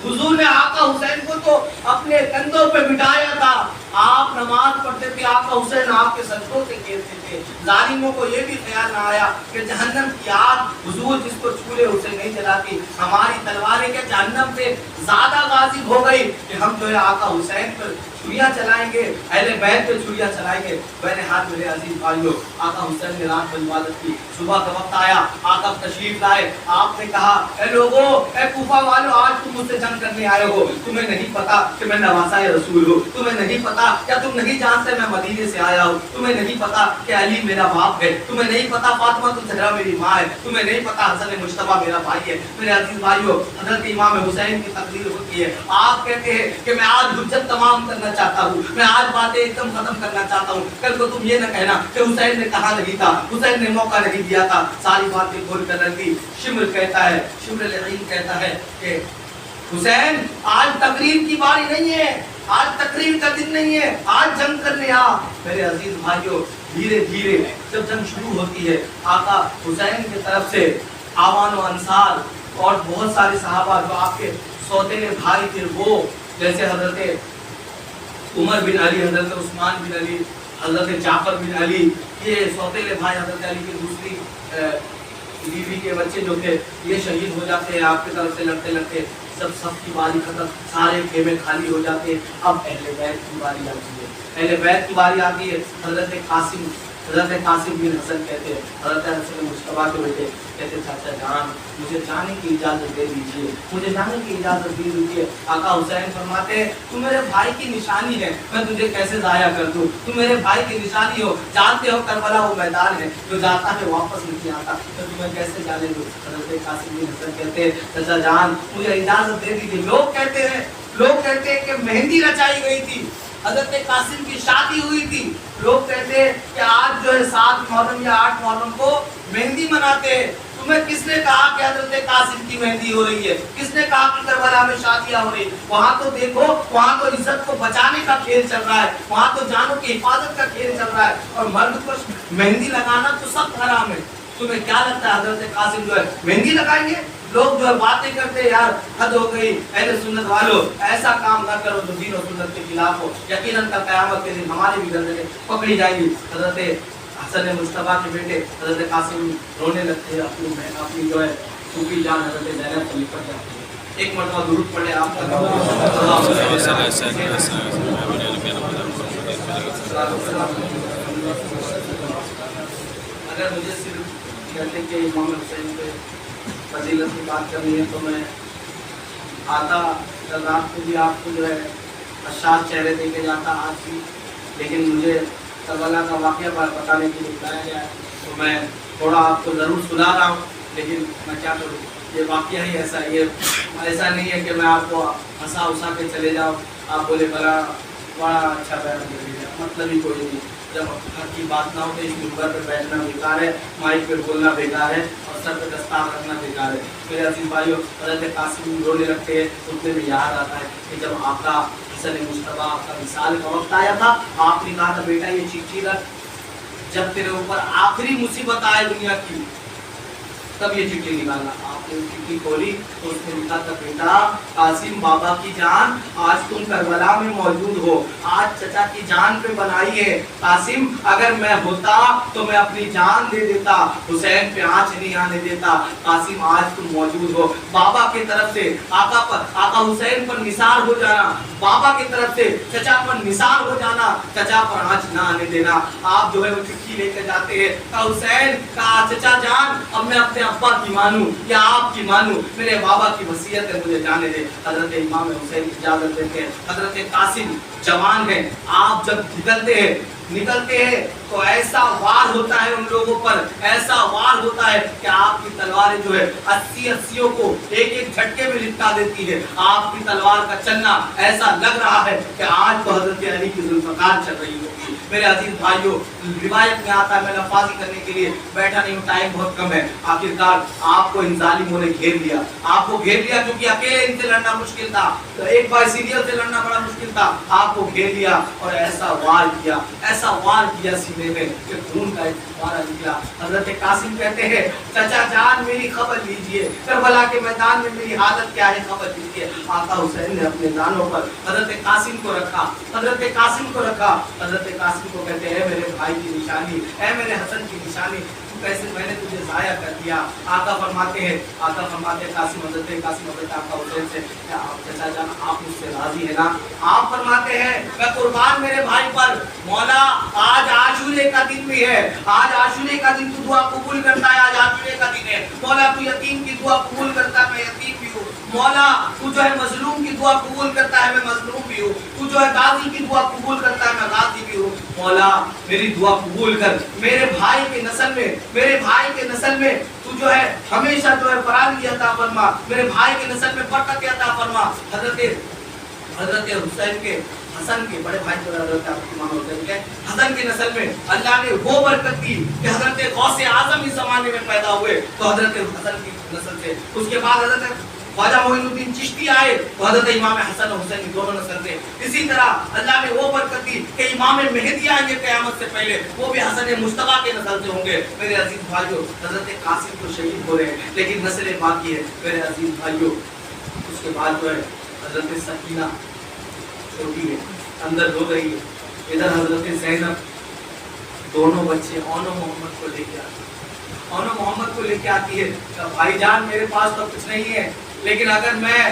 حضور نے آقا حسین کو تو اپنے کندھوں پہ بٹھایا تھا۔ آپ نماز پڑھتے تھے، آقا حسین آپ کے سجدوں سے گھیرتے تھے۔ ظالموں کو یہ بھی خیال نہ آیا کہ جہنم کی آگ حضور جس کو چھولے اسے نہیں جلاتی، ہماری تلواریں کیا جہنم سے زیادہ غاضب ہو گئی کہ ہم جو ہے آقا حسین پر چھریاں چلائیں گے، اہل بیت پہ چھریاں چلائیں گے۔ بہرحال میرے عزیز بھائیو، آقا حسین نے رات بھر عبادت کی، صبح کا وقت آیا، آقا تشریف لائے، آپ نے کہا اے لوگوں، اے کوفہ والو، آج تم مجھ سے جنگ کرنے آئے ہو، تمہیں نہیں پتا کہ میں نواسۂ رسول ہوں، تمہیں نہیں پتا کیا تم نہیں جانتے میں مدینے سے آیا ہوں، تمہیں نہیں پتا کہ علی میرا باپ ہے، تمہیں نہیں پتا فاطمہ الزہرا میری ماں ہے، تمہیں نہیں پتا حسن مجتبیٰ میرا بھائی ہے۔ میرے عزیز بھائیو، حضرت امام حسین کی تقریر ہوتی ہے، آپ کہتے ہیں کہ میں آج حجت تمام کرنا چاہتا ہوں، میں آج باتیں ایک دم ختم کرنا چاہتا ہوں، کل کو تم یہ نہ کہنا کہ حسین نے کہا نہیں تھا، حسین نے موقع نہیں دیا تھا، ساری باتیں کھول کر رکھ دی۔ شمر کہتا ہے، شمر العین کہتا ہے کہ حسین آج تقریر کی باری نہیں ہے، آج تقریر کا دن نہیں ہے، آج جنگ کرنے آ۔ میرے عزیز بھائیوں، دھیرے دھیرے جب جنگ شروع ہوتی ہے، آقا حسین کی طرف سے آوان و انصار اور بہت سارے صحابہ جو آپ کے سوتیلے بھائی تھے، وہ جیسے حضرت عمر بن علی، حضرت عثمان بن علی، حضرت جعفر بن علی، یہ سوتیلے بھائی حضرت علی کی دوسری بیوی کے بچے جو تھے یہ شہید ہو جاتے ہیں آپ کی طرف سے لڑتے لڑتے، سب کی باری ختم، سارے خیمے خالی ہو جاتے ہیں. اب اہل بیت کی باری آتی ہے، اہل بیت کی باری آتی ہے. حضرت قاسم بن حسن کہتے ہیں، حضرت حسن مصطفیٰ کے بیٹے کہتے چاچا جان مجھے جانے کی اجازت دے دیجیے، مجھے جانے کی اجازت دے دیجیے. آقا حسین فرماتے ہیں تو میرے بھائی کی نشانی ہے، میں تجھے کیسے ضائع کر دوں، تو میرے بھائی کی نشانی ہو، جانتے ہو کربلا وہ میدان ہے جو جاتا ہے واپس نہیں آتا، تو تمہیں کیسے جانے دوں. حضرت قاسم بن حسن کہتے ہیں چاچا جان مجھے اجازت دے دیجیے. لوگ کہتے ہیں کہ مہندی رچائی گئی تھی، حضرت قاسم کی شادی ہوئی تھی. لوگ کہتے ہیں کہ آج جو ہے 7 محرم یا 8 محرم کو مہندی مناتے ہیں. تمہیں کس نے کہا کہ حضرت قاسم کی مہندی ہو رہی ہے؟ کس نے کہا کہ کربلا میں شادیاں ہو رہی؟ وہاں تو دیکھو، وہاں تو عزت کو بچانے کا کھیل چل رہا ہے، وہاں تو جانوں کی حفاظت کا کھیل چل رہا ہے، اور مرد کو مہندی لگانا تو سب حرام ہے. تمہیں کیا لگتا ہے حضرت قاسم جو ہے مہندی لگائیں گے؟ لوگ جو ہے باتیں کرتے ہیں یار حد ہو گئی، اہل سنت والوں ایسا کام نہ کرو جو دین و سنت کے خلاف ہو. یقیناً کل قیامت کے دن ہماری بھی گردنیں پکڑی جائیں گی. حضرت حسن مصطفیٰ کے بیٹے حضرت قاسم رونے لگتے ہیں، اپنی جو ہے پھوپھی جان حضرت زینب کو نکل جاتی ہے. ایک مرتبہ درود پڑھے آپ کا. اگر مجھے صرف کہتے کہ امام حسین پہ فضیلت کی بات کرنی ہے تو میں آتا کل رات کو بھی آپ کو جو ہے اشعار چہرے دے کے جاتا آج بھی، لیکن مجھے کربلا کا واقعہ بتانے کے لیے بلایا گیا ہے تو میں تھوڑا آپ کو ضرور سنا رہا ہوں، لیکن میں کیا کروں، یہ واقعہ ہی ایسا ہے. ایسا نہیں ہے کہ میں آپ کو ہنسا ہنسا کے چلے جاؤں، آپ بولے بڑا اچھا بیان کر دیا، مطلب ہی کوئی نہیں. جب حق کی بات نہ ہو تو اس منبر پہ بیٹھنا بیکار ہے، مائک پہ بولنا بیکار ہے، اور سر پہ دستار رکھنا بیکار ہے. میرے عزیز بھائیو، حضرت قاسم رونے لگتے ہیں. اتنے میں یاد آتا ہے کہ جب آقا حسن مصطفیٰ کا وصال کا وقت آیا تھا، آپ نے کہا تھا بیٹا یہ چٹھی رکھ، جب تیرے اوپر آخری مصیبت آئے دنیا کی تب یہ چٹھی نکالا. آپ نے چٹھی کھولی تو اس میں لکھا تھا بیٹا قاسم بابا کی جان آج تم کربلا میں موجود ہو، آج چچا کی جان پہ بنائی ہے. قاسم اگر میں ہوتا تو میں اپنی جان دے دیتا، حسین پہ آنچ نہیں آنے دیتا. قاسم آج تم موجود ہو، بابا کی طرف سے آقا حسین پر نثار ہو جانا، بابا کی طرف سے چچا پر نثار ہو جانا، چچا پر آنچ نہ آنے دینا. آپ جو ہے وہ چٹھی لے کے جاتے ہیں، کہا حسین کہا چچا جان اب میں اپنے ابا کی مانوں یا آپ کی مانوں، میرے بابا کی وصیت ہے مجھے جانے دے. حضرت امام حسین اجازت دیتے ہیں. حضرت قاسم جوان ہیں، آپ جب نکلتے ہیں تو ایسا وار ہوتا ہے ان لوگوں پر، ایسا وار ہوتا ہے کہ آپ کی تلواریں جو ہے 80 کو ایک جھٹکے میں لپٹا دیتی ہے. آپ کی تلوار کا چلنا ایسا لگ رہا ہے کہ آج تو حضرت علی کی ذوالفقار چل رہی ہوگی. میرے عزیز بھائیوں، روایت میں آتا ہے، میں لفاظی کرنے کے لیے بیٹھا نہیں ہوں، ٹائم بہت کم ہے. آخرکار آپ کو ان ظالموں نے گھیر لیا، آپ کو گھیر لیا کیونکہ اکیلے ان سے لڑنا مشکل تھا، تو ایک بائی سیریل سے لڑنا بڑا مشکل تھا. آپ کو گھیر لیا اور ایسا وار کیا سینے میں کہ خون کا ایک فوارہ نکلا. حضرت قاسم کہتے ہیں چچا جان میری خبر لیجئے، کربلا کے میدان میں میری حالت کیا ہے خبر لیجئے. آقا حسین نے اپنے دانوں پر حضرت قاسم کو رکھا. حضرت قاسم کو کہتے ہیں میرے بھائی کی نشانی، اے میرے حسن کی نشانی، کیسے میں نے تجھے ضائع کر دیا. آقا فرماتے ہیں قاسم حضرت آقا حسین سے کیا آپ چچا جان آپ مجھ سے راضی ہے نا؟ آپ فرماتے ہیں میں قربان میرے بھائی پر، مولا آج عاشورے کا دن بھی ہے، آج عاشورے کا دن تو دعا قبول کرتا ہے، آج عاشورے کا دن ہے. مولا تو یتیم کی دعا قبول کرتا ہے، میں یتیم بھی ہوں. مولا تو جو ہے مظلوم کی دعا قبول کرتا ہے، میں مظلوم بھی ہوں. تو جو ہے غازی کی دعا قبول کرتا ہے، میں غازی بھی ہوں. مولا میری دعا قبول کر، میرے بھائی کے نسل میں تو جو ہے ہمیشہ جو ہے فراری عطا فرما، میرے بھائی کے نسل میں برکت عطا فرما. حضرت حسن کے بڑے بھائی جو حضرت امام حسین کے حسن کے نسل میں اللہ نے وہ برکت دی کہ حضرت غوث اعظم اس زمانے میں پیدا ہوئے تو حضرت حسن کی نسل سے. اس کے بعد حضرت خواجہ معین الدین چشتی آئے تو حضرت امام حسن و حسین دونوں نسل سے. اسی طرح اللہ نے وہ برکت دی کہ امام مہدی آئیں گے قیامت سے پہلے، وہ بھی حسن مصطفیٰ کے نسل سے ہوں گے. میرے عزیز بھائیوں، حضرت قاسم تو شہید ہو رہے ہیں لیکن نسلیں باقی ہے. میرے عزیز بھائیوں، اس کے بعد جو ہے حضرت سکینہ چھوٹی ہے، اندر رو رہی ہے، ادھر حضرت زینب دونوں بچے اون و محمد کو لے کے آتے اور محمد کو لے کے آتی ہے کہ بھائی جان میرے پاس تو کچھ نہیں ہے، لیکن اگر میں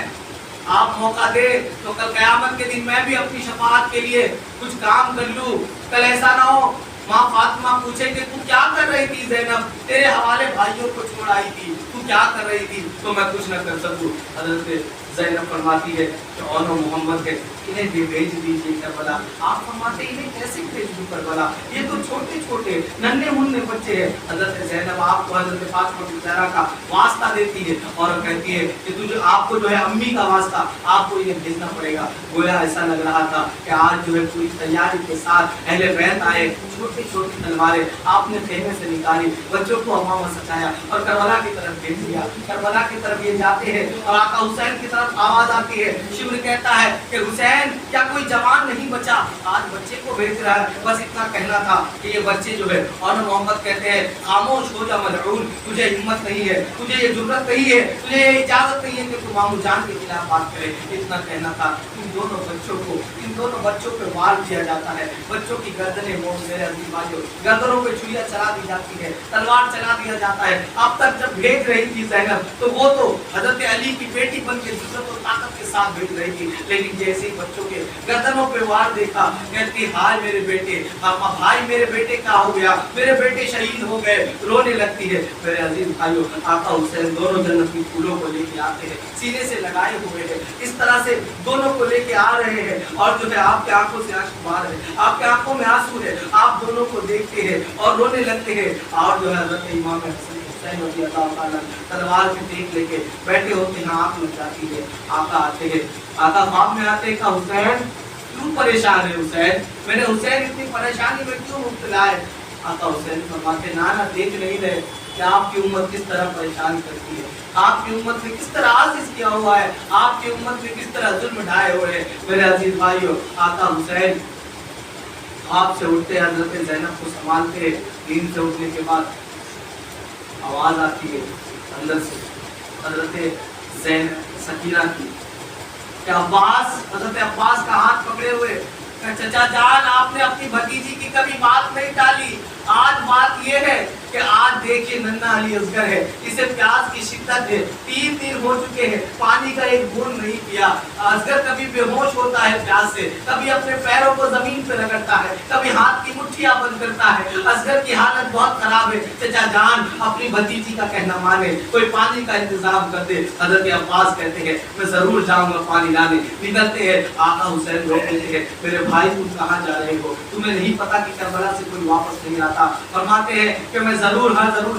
آپ موقع دے تو کل قیامت کے دن میں بھی اپنی شفاعت کے لیے کچھ کام کر لوں. کل ایسا نہ ہو ماں فاطمہ پوچھے کہ تو کیا کر رہی تھی زینب، تیرے حوالے بھائیوں کو چھوڑ آئی تھی، تو کیا کر رہی تھی، تو میں کچھ نہ کر سکوں. حضرت زینب فرماتی ہے کہ اور محمد ہے انہیں بھی بھیج دیجیے کربلا. آپ فرماتے انہیں کیسے بھیج دوں کربلا، یہ تو چھوٹے چھوٹے ننھے منھے بچے ہیں. حضرت زینب آپ کو حضرت فاطمہ الزہرا کا واسطہ دیتی ہے اور کہتی ہے کہ تجھے آپ کو جو ہے امی کا واسطہ آپ کو انہیں بھیجنا پڑے گا. گویا ایسا لگ رہا تھا کہ آج جو ہے پوری تیاری کے ساتھ اہل بیت آئے، چھوٹی چھوٹی تلواریں آپ نے خیمے سے نکالی، بچوں کو امامہ سجایا اور کربلا کی طرف بھیج دیا. کربلا کی طرف یہ جاتے ہیں اور آقا حسین کی طرف آواز آتی ہے. شمر کہتا ہے کہ حسین کیا کوئی جوان نہیں بچا، آج بچے کو بھیج رہا ہے. بس اتنا کہنا تھا کہ یہ بچے جو ہے، اور محمد کہتے ہیں خاموش ہو جا ملعون، تجھے ہمت نہیں ہے، تجھے یہ جرأت نہیں ہے، تجھے یہ اجازت نہیں ہے کہ تو مامو جان کے خلاف بات کرے. اتنا کہنا تھا. ان دونوں بچوں پہ وار کیا جاتا ہے، بچوں کی گردنیں موڑ، میرے عزیز بھائیوں گردنوں پہ چھریاں چلا دی جاتی ہے، تلوار چلا دیا جاتا ہے. اب تک جب بھیج رہی تھی زینب تو وہ تو حضرت علی کی بیٹی بن کے جرأت اور طاقت کے ساتھ بھیج رہی تھی، لیکن جیسے ہی بچوں کے گردنوں پہ وار دیکھا کہتی ہائے میرے بیٹے، بھائی میرے بیٹے کیا ہو گیا، میرے بیٹے شہید ہو گئے، رونے لگتی ہے. میرے عزیز بھائیوں آقا حسین دونوں جنتی پھولوں کو لے کے آتے ہیں، سینے سے لگائے ہوئے ہیں، اس طرح سے دونوں کو لے کے آ رہے ہیں اور جو ہے آپ کے آنکھوں سے اشک بہہ رہے ہیں، آپ کے آنکھوں میں آنسو ہے، آپ دونوں کو دیکھتے ہیں اور رونے لگتے ہیں. اور جو ہے حضرت امام حسین رضی اللہ تعالیٰ تلوار کی ٹیک لے کے بیٹھے ہوتے ہیں، آنکھ لگ جاتی ہے. آقا آتے ہیں، آقا خواب میں آتے ہیں کہ حسین کیوں پریشان ہے، حسین میرے حسین اتنی پریشانی میں کیوں مبتلا ہے. آقا حسین فرماتے نانا دیکھ نہیں رہے کہ آپ کی امت کس طرح پریشان کرتی ہے، آپ کی امت میں کس طرح عاجز کیا ہوا ہے، آپ کی امت میں کس طرح ظلم ڈھائے ہوئے ہیں. میرے عزیز بھائیوں آقا حسین آپ سے اٹھتے حضرت زینب کو سنبھالتے، نیند سے اٹھنے کے بعد آواز آتی ہے اندر سے حضرت زینب سکینہ کی کہ عباس، حضرت عباس کا ہاتھ پکڑے ہوئے کہ چچا جان آپ نے اپنی بھتیجی کی کبھی بات نہیں ٹالی، آج بات یہ ہے کہ آج دیکھیے ننھا علی اصغر ہے، اسے پیاس کی شدت ہے، 3 دن ہو چکے ہیں، پانی کا ایک بوند نہیں پیا. اصغر کبھی بے ہوش ہوتا ہے پیاس سے، کبھی اپنے پیروں کو زمین پہ رگڑتا ہے، کبھی ہاتھ کی مٹھیاں بند کرتا ہے. اصغر کی حالت بہت خراب ہے، چچا جان اپنی بھتیجی کا کہنا مانے، کوئی پانی کا انتظام کر دے. حضرت عباس کہتے ہیں میں ضرور جاؤں گا پانی لانے. نکلتے ہیں، آقا حسین روک لیتے ہیں میرے بھائی تم کہاں جا رہے ہو، تمہیں نہیں پتا کہ کربلا سے کوئی واپس نہیں آتا. فرماتے ہیں کہ میں ضرور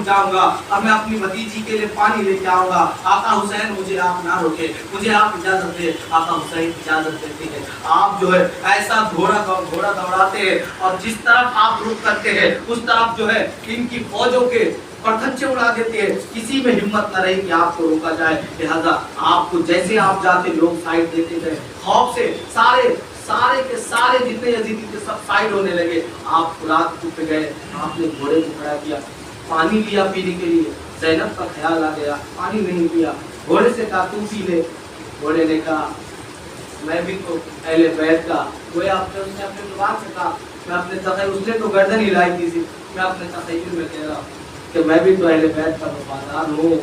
جاؤں گا اور میں اپنی بھتیجی کے لیے پانی لے کے آؤں گا. آقا حسین مجھے آپ نہ روکے، مجھے آپ اجازت دے. آقا حسین اجازت دیتے ہیں. آپ جو ہے ایسا گھوڑا دوڑاتے ہیں اور جس طرف آپ رخ کرتے ہیں اس طرف جو ہے ان کی فوجوں کے پرکھچے اڑا دیتے ہیں. کسی میں ہمت نہ رہی کہ آپ کو روکا جائے، لہذا آپ کو جیسے آپ جاتے لوگ سائڈ دیتے گئے. خوف سے سارے کے سارے جتنے یزیدی تھے سب سائڈ ہونے لگے. آپ فرات پہ گئے، آپ نے گھوڑے کو کھڑا کیا، پانی لیا پینے کے لیے. زینب کا خیال آ گیا، پانی نہیں پیا. گھوڑے سے کہا تم پی لے. گھوڑے نے کہا میں بھی تو اہل بیت کا، وہ آپ نے اس نے اپنے زبان سے کہا میں اپنے تخیل، اس نے تو گردن ہلائی کی تھی، میں اپنے تخیل میں کہہ رہا ہوں کہ میں بھی تو اہل بیت کا وفادار ہوں.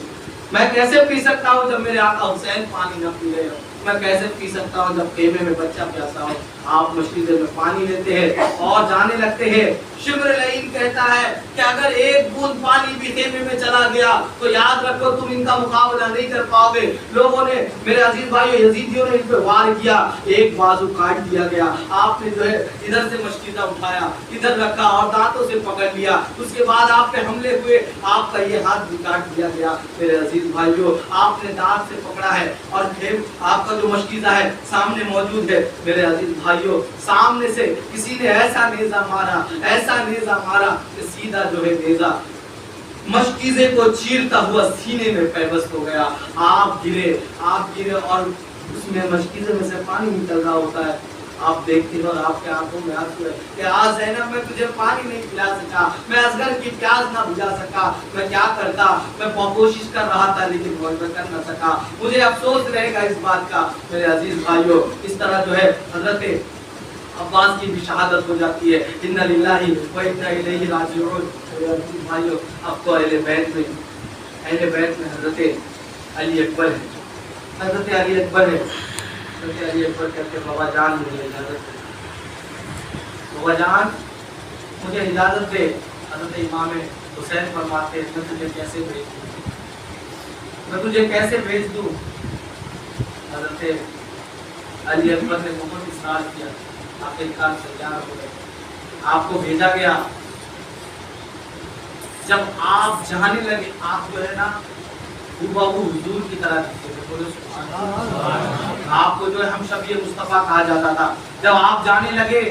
میں کیسے پی سکتا ہوں جب میرے آقا حسین پانی نہ پی رہے ہو، میں کیسے پی سکتا ہوں جب خیمے میں بچہ پیاسا ہو. آپ مشکل میں پانی لیتے ہیں اور جانے لگتے ہیں. شمر لعین کہتا ہے کہ اگر ایک بوند پانی بھی خیمے میں چلا گیا تو یاد رکھو تم ان کا مقابلہ نہیں کر پاؤ گے. لوگوں نے میرے عزیز بھائیو یزیدیوں نے ان پہ وار کیا، ایک بازو کاٹ دیا گیا. آپ نے جو ہے ادھر سے مشکیزہ اٹھایا، ادھر رکھا اور دانتوں سے پکڑ لیا. اس کے بعد آپ پہ حملے ہوئے، آپ کا یہ ہاتھ بھی کاٹ دیا گیا. میرے عزیز بھائیو آپ نے دانت سے پکڑا ہے اور پھر آپ کا جو مشکیزہ ہے سامنے موجود ہے. میرے عزیز بھائیو سامنے سے کسی نے ایسا نیزہ مارا کہ سیدھا جو ہے نیزہ مشکیزے کو چیرتا ہوا سینے میں پیوست ہو گیا. آپ گرے اور اس میں مشکیزے میں سے پانی نکل رہا ہوتا ہے. آپ دیکھتے ہیں اور آپ کے آنکھوں میں آنسو ہے کہ آج زینب میں تجھے پانی نہیں پلا سکا، میں اصغر کی پیاس نہ بجھا سکا، میں کیا کرتا، میں کوشش کر رہا تھا لیکن وہ کر نہ سکا. مجھے افسوس رہے گا اس بات کا. میرے عزیز بھائیو اس طرح جو ہے حضرت عباس کی بھی شہادت ہو جاتی ہے. انا للہ و انا الیہ راجعون. بھائیو اب تو اہل بیت میں حضرت علی اکبر ہے، حضرت علی اکبر ہے، حضرت علی اکبر کہتے ہیں بابا جان مجھے اجازت دے، بابا جان مجھے اجازت دے۔ حضرت امام حسین فرماتے ہیں میں تجھے کیسے بھیج دوں، میں تجھے کیسے بھیج دوں۔ حضرت علی اکبر نے بہت اصرار کیا، آخرکار تیار ہو گئے، آپ کو بھیجا گیا۔ جب آپ جانے لگے آپ جو ہے نا بہو حضور کی طرح دکھتے تھے، بولو سبحان اللہ۔ آپ کو جو ہے ہم شبیہ مصطفیٰ کہا جاتا تھا۔ جب آپ جانے لگے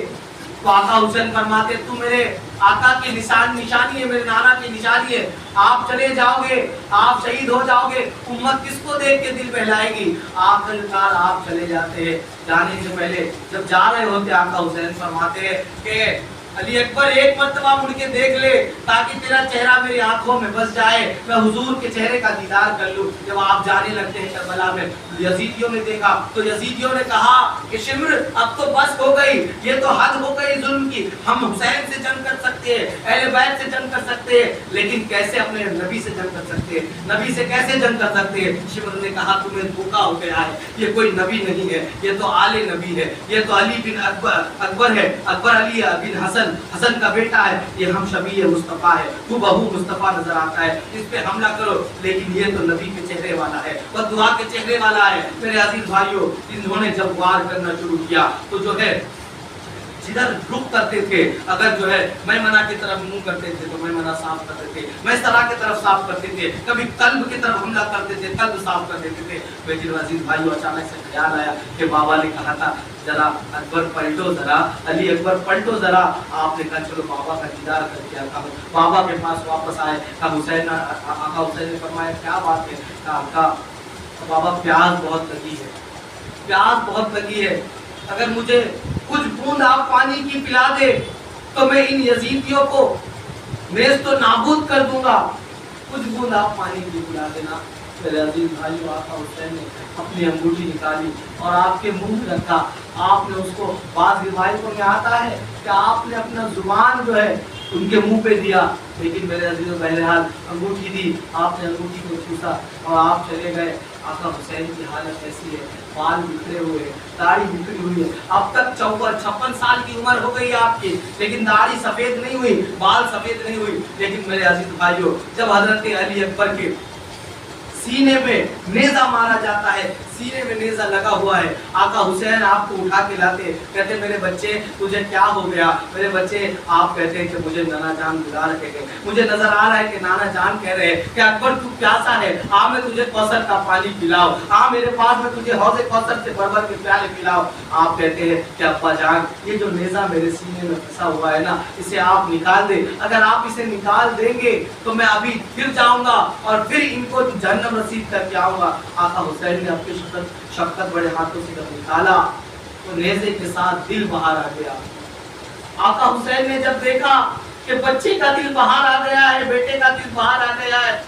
تو آقا حسین فرماتے تو میرے آقا کی نشانی ہے، میرے نانا کی نشانی ہے، آپ چلے جاؤ گے، آپ شہید ہو جاؤ گے، امت کس کو دیکھ کے دل بہلائے گی۔ آخرکار آپ چلے جاتے ہیں۔ جانے سے پہلے جب جا رہے ہوتے آقا حسین فرماتے ہیں کہ علی اکبر ایک مرتبہ مڑ کے دیکھ لے تاکہ تیرا چہرہ میری آنکھوں میں بس جائے، میں حضور کے چہرے کا دیدار کر لوں۔ جب آپ جانے لگتے ہیں کربلا میں یزیدیوں نے دیکھا تو یزیدیوں نے کہا کہ شمر اب تو بس ہو گئی، یہ تو حد ہو گئی ظلم کی، ہم حسین سے جنگ کر سکتے ہیں، اہل بیت سے جنگ کر سکتے ہیں، لیکن کیسے اپنے نبی سے جنگ کر سکتے ہیں، نبی سے کیسے جنگ کر سکتے ہیں۔ شمر نے کہا تمہیں دھوکا ہو گیا ہے، یہ کوئی نبی نہیں ہے، یہ تو آل نبی ہے، یہ تو علی بن اکبر ہے، اکبر علی بن حسن کا بیٹا ہے، یہ ہم شبیہ مصطفیٰ ہے، وہ بہو مصطفیٰ نظر آتا ہے، اس پہ حملہ کرو، لیکن یہ تو نبی کے چہرے والا ہے، وہ دعا کے چہرے والا ہے۔ میرے عزیز بھائیوں انہوں نے جب وار کرنا شروع کیا تو جو ہے جدھر رخ کرتے تھے، اگر جو ہے میمنہ کی طرف منہ کرتے تھے تو میمنہ صاف کرتے تھے، میسرہ کی طرف صاف کرتے تھے، کبھی قلب کی طرف حملہ کرتے تھے، قلب صاف کر دیتے تھے۔ میرے عزیز بھائیوں اچانک سے خیال آیا کہ بابا نے کہا تھا ذرا اکبر پلٹو، ذرا علی اکبر پلٹو ذرا۔ آپ نے کہا چلو بابا کا دیدار کر کے آتا ہوں۔ بابا کے پاس واپس آئے، کہا حسین، آقا حسین نے فرمایا کیا بات ہے؟ کہا آقا بابا پیاس بہت لگی ہے، پیاس بہت لگی ہے، اگر مجھے کچھ بوند آپ پانی کی پلا دے تو میں ان یزیدیوں کو نیز تو نابود کر دوں گا، کچھ بوند آپ پانی کی پلا دینا۔ میرے عزیز بھائیو آقا حسین نے اپنی انگوٹھی نکالی اور آپ کے منہ میں رکھا، آپ نے اس کو، بعض روایتوں میں آتا ہے کہ آپ نے اپنا زبان جو ہے ان کے منہ پہ دیا، لیکن میرے عزیز بہرحال انگوٹھی دی، آپ نے انگوٹھی کو چوسا اور آپ چلے گئے۔ آقا حسین کی حالت ایسی ہے، بال بکھرے ہوئے، داڑھی بکھری ہوئی ہے، اب تک 56 سال کی عمر ہو گئی آپ کی، لیکن داڑھی سفید نہیں ہوئی، بال سفید نہیں ہوئی۔ لیکن میرے عزیز بھائیوں جب حضرت علی اکبر کے سینے میں نیزہ مارا جاتا ہے، سینے میں نیزہ لگا ہوا ہے، آقا حسین آپ کو اٹھا کے لاتے، کہتے میرے بچے تجھے کیا ہو گیا؟ میرے بچے، آپ کہتے ہیں کہ مجھے نانا جان بلا رہے ہیں، مجھے نظر آ رہا ہے کہ نانا جان کہہ رہے ہیں کہ اکبر تو پیاسا ہے، آ میں تجھے کوثر کا پانی پلاؤ، آ میرے پاس میں تجھے حوض کوثر سے بھر بھر کے پیالے پلاؤ۔ آپ کہتے ہیں کہ ابا جان یہ جو نیزہ میرے سینے میں پھنسا ہوا ہے نا، اسے آپ نکال دیں، اگر آپ اسے نکال دیں گے تو میں ابھی پھر جاؤں گا اور پھر ان کو جہنم رسید کر کے آؤں گا۔ آقا حسین نے اپنی شفقت بڑے ہاتھوں سے جب نکالا تو نیزے کے ساتھ دل باہر آ گیا۔ آقا حسین نے جب دیکھا کہ بچے کا دل باہر آ گیا ہے، بیٹے کا دل باہر آ گیا ہے،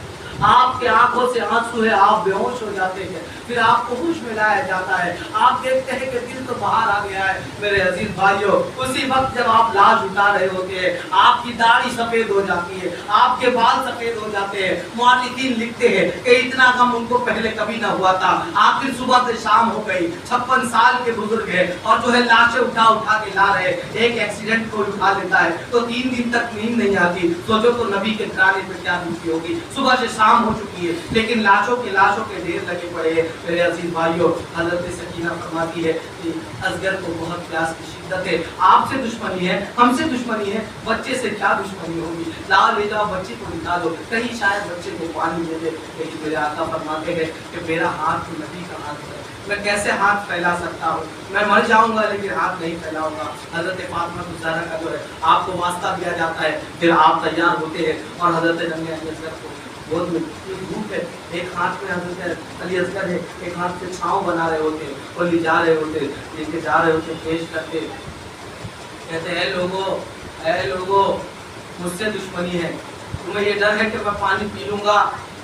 آپ کے آنکھوں سے آنسو ہے، آپ بے ہوش ہو جاتے ہیں، پھر آپ کو ہوش میں لایا جاتا ہے، آپ دیکھتے ہیں کہ دل تو باہر آ گیا ہے۔ میرے عزیز بھائیوں اسی وقت جب آپ لاش اٹھا رہے ہوتے ہیں، آپ کی داڑھی سفید ہو جاتی ہے، آپ کے بال سفید ہو جاتے ہیں، مؤرخین لکھتے ہیں کہ اتنا غم ان کو پہلے کبھی نہ ہوا تھا۔ آخر صبح سے شام ہو گئی، 56 سال کے بزرگ ہیں اور جو ہے لاشیں اٹھا کے لا رہے، ایک ایکسیڈنٹ کو اٹھا لیتا ہے تو 3 دن تک نیند نہیں آتی، سوچو تو نبی کے گھرانے پہ کیا بیتی ہوگی۔ صبح سے شام ہو چکی ہے لیکن لاشوں کے ڈھیر لگے پڑے ہیں۔ میرے عزیز بھائیوں حضرت سکینہ فرماتی ہے کہ اصغر کو بہت پیاس کی شدت ہے، آپ سے دشمنی ہے، ہم سے دشمنی ہے، بچے سے کیا دشمنی ہوگی، لاؤ لے جاؤ بچے کو نکالو، کہیں شاید بچے کو پانی دے دے۔ لیکن میرے آقا فرماتے ہیں کہ میرا ہاتھ تو نبی کا ہاتھ ہے، میں کیسے ہاتھ پھیلا سکتا ہوں، میں مر جاؤں گا لیکن ہاتھ نہیں پھیلاؤں گا۔ حضرت فاطمہ الزہرا کا جو ہے آپ کو واسطہ دیا جاتا ہے، پھر آپ تیار ہوتے ہیں اور حضرت جنگ علی اصغر کو گود میں دھوپ ہے، ایک ہاتھ میں حضرت علی اصغر ہے، ایک ہاتھ سے چھاؤں بنا رہے ہوتے ہیں اور لے جا رہے ہوتے پیش کرتے، کہتے ہیں اے لوگوں مجھ سے دشمنی ہے، تمہیں یہ ڈر ہے کہ میں پانی پی لوں گا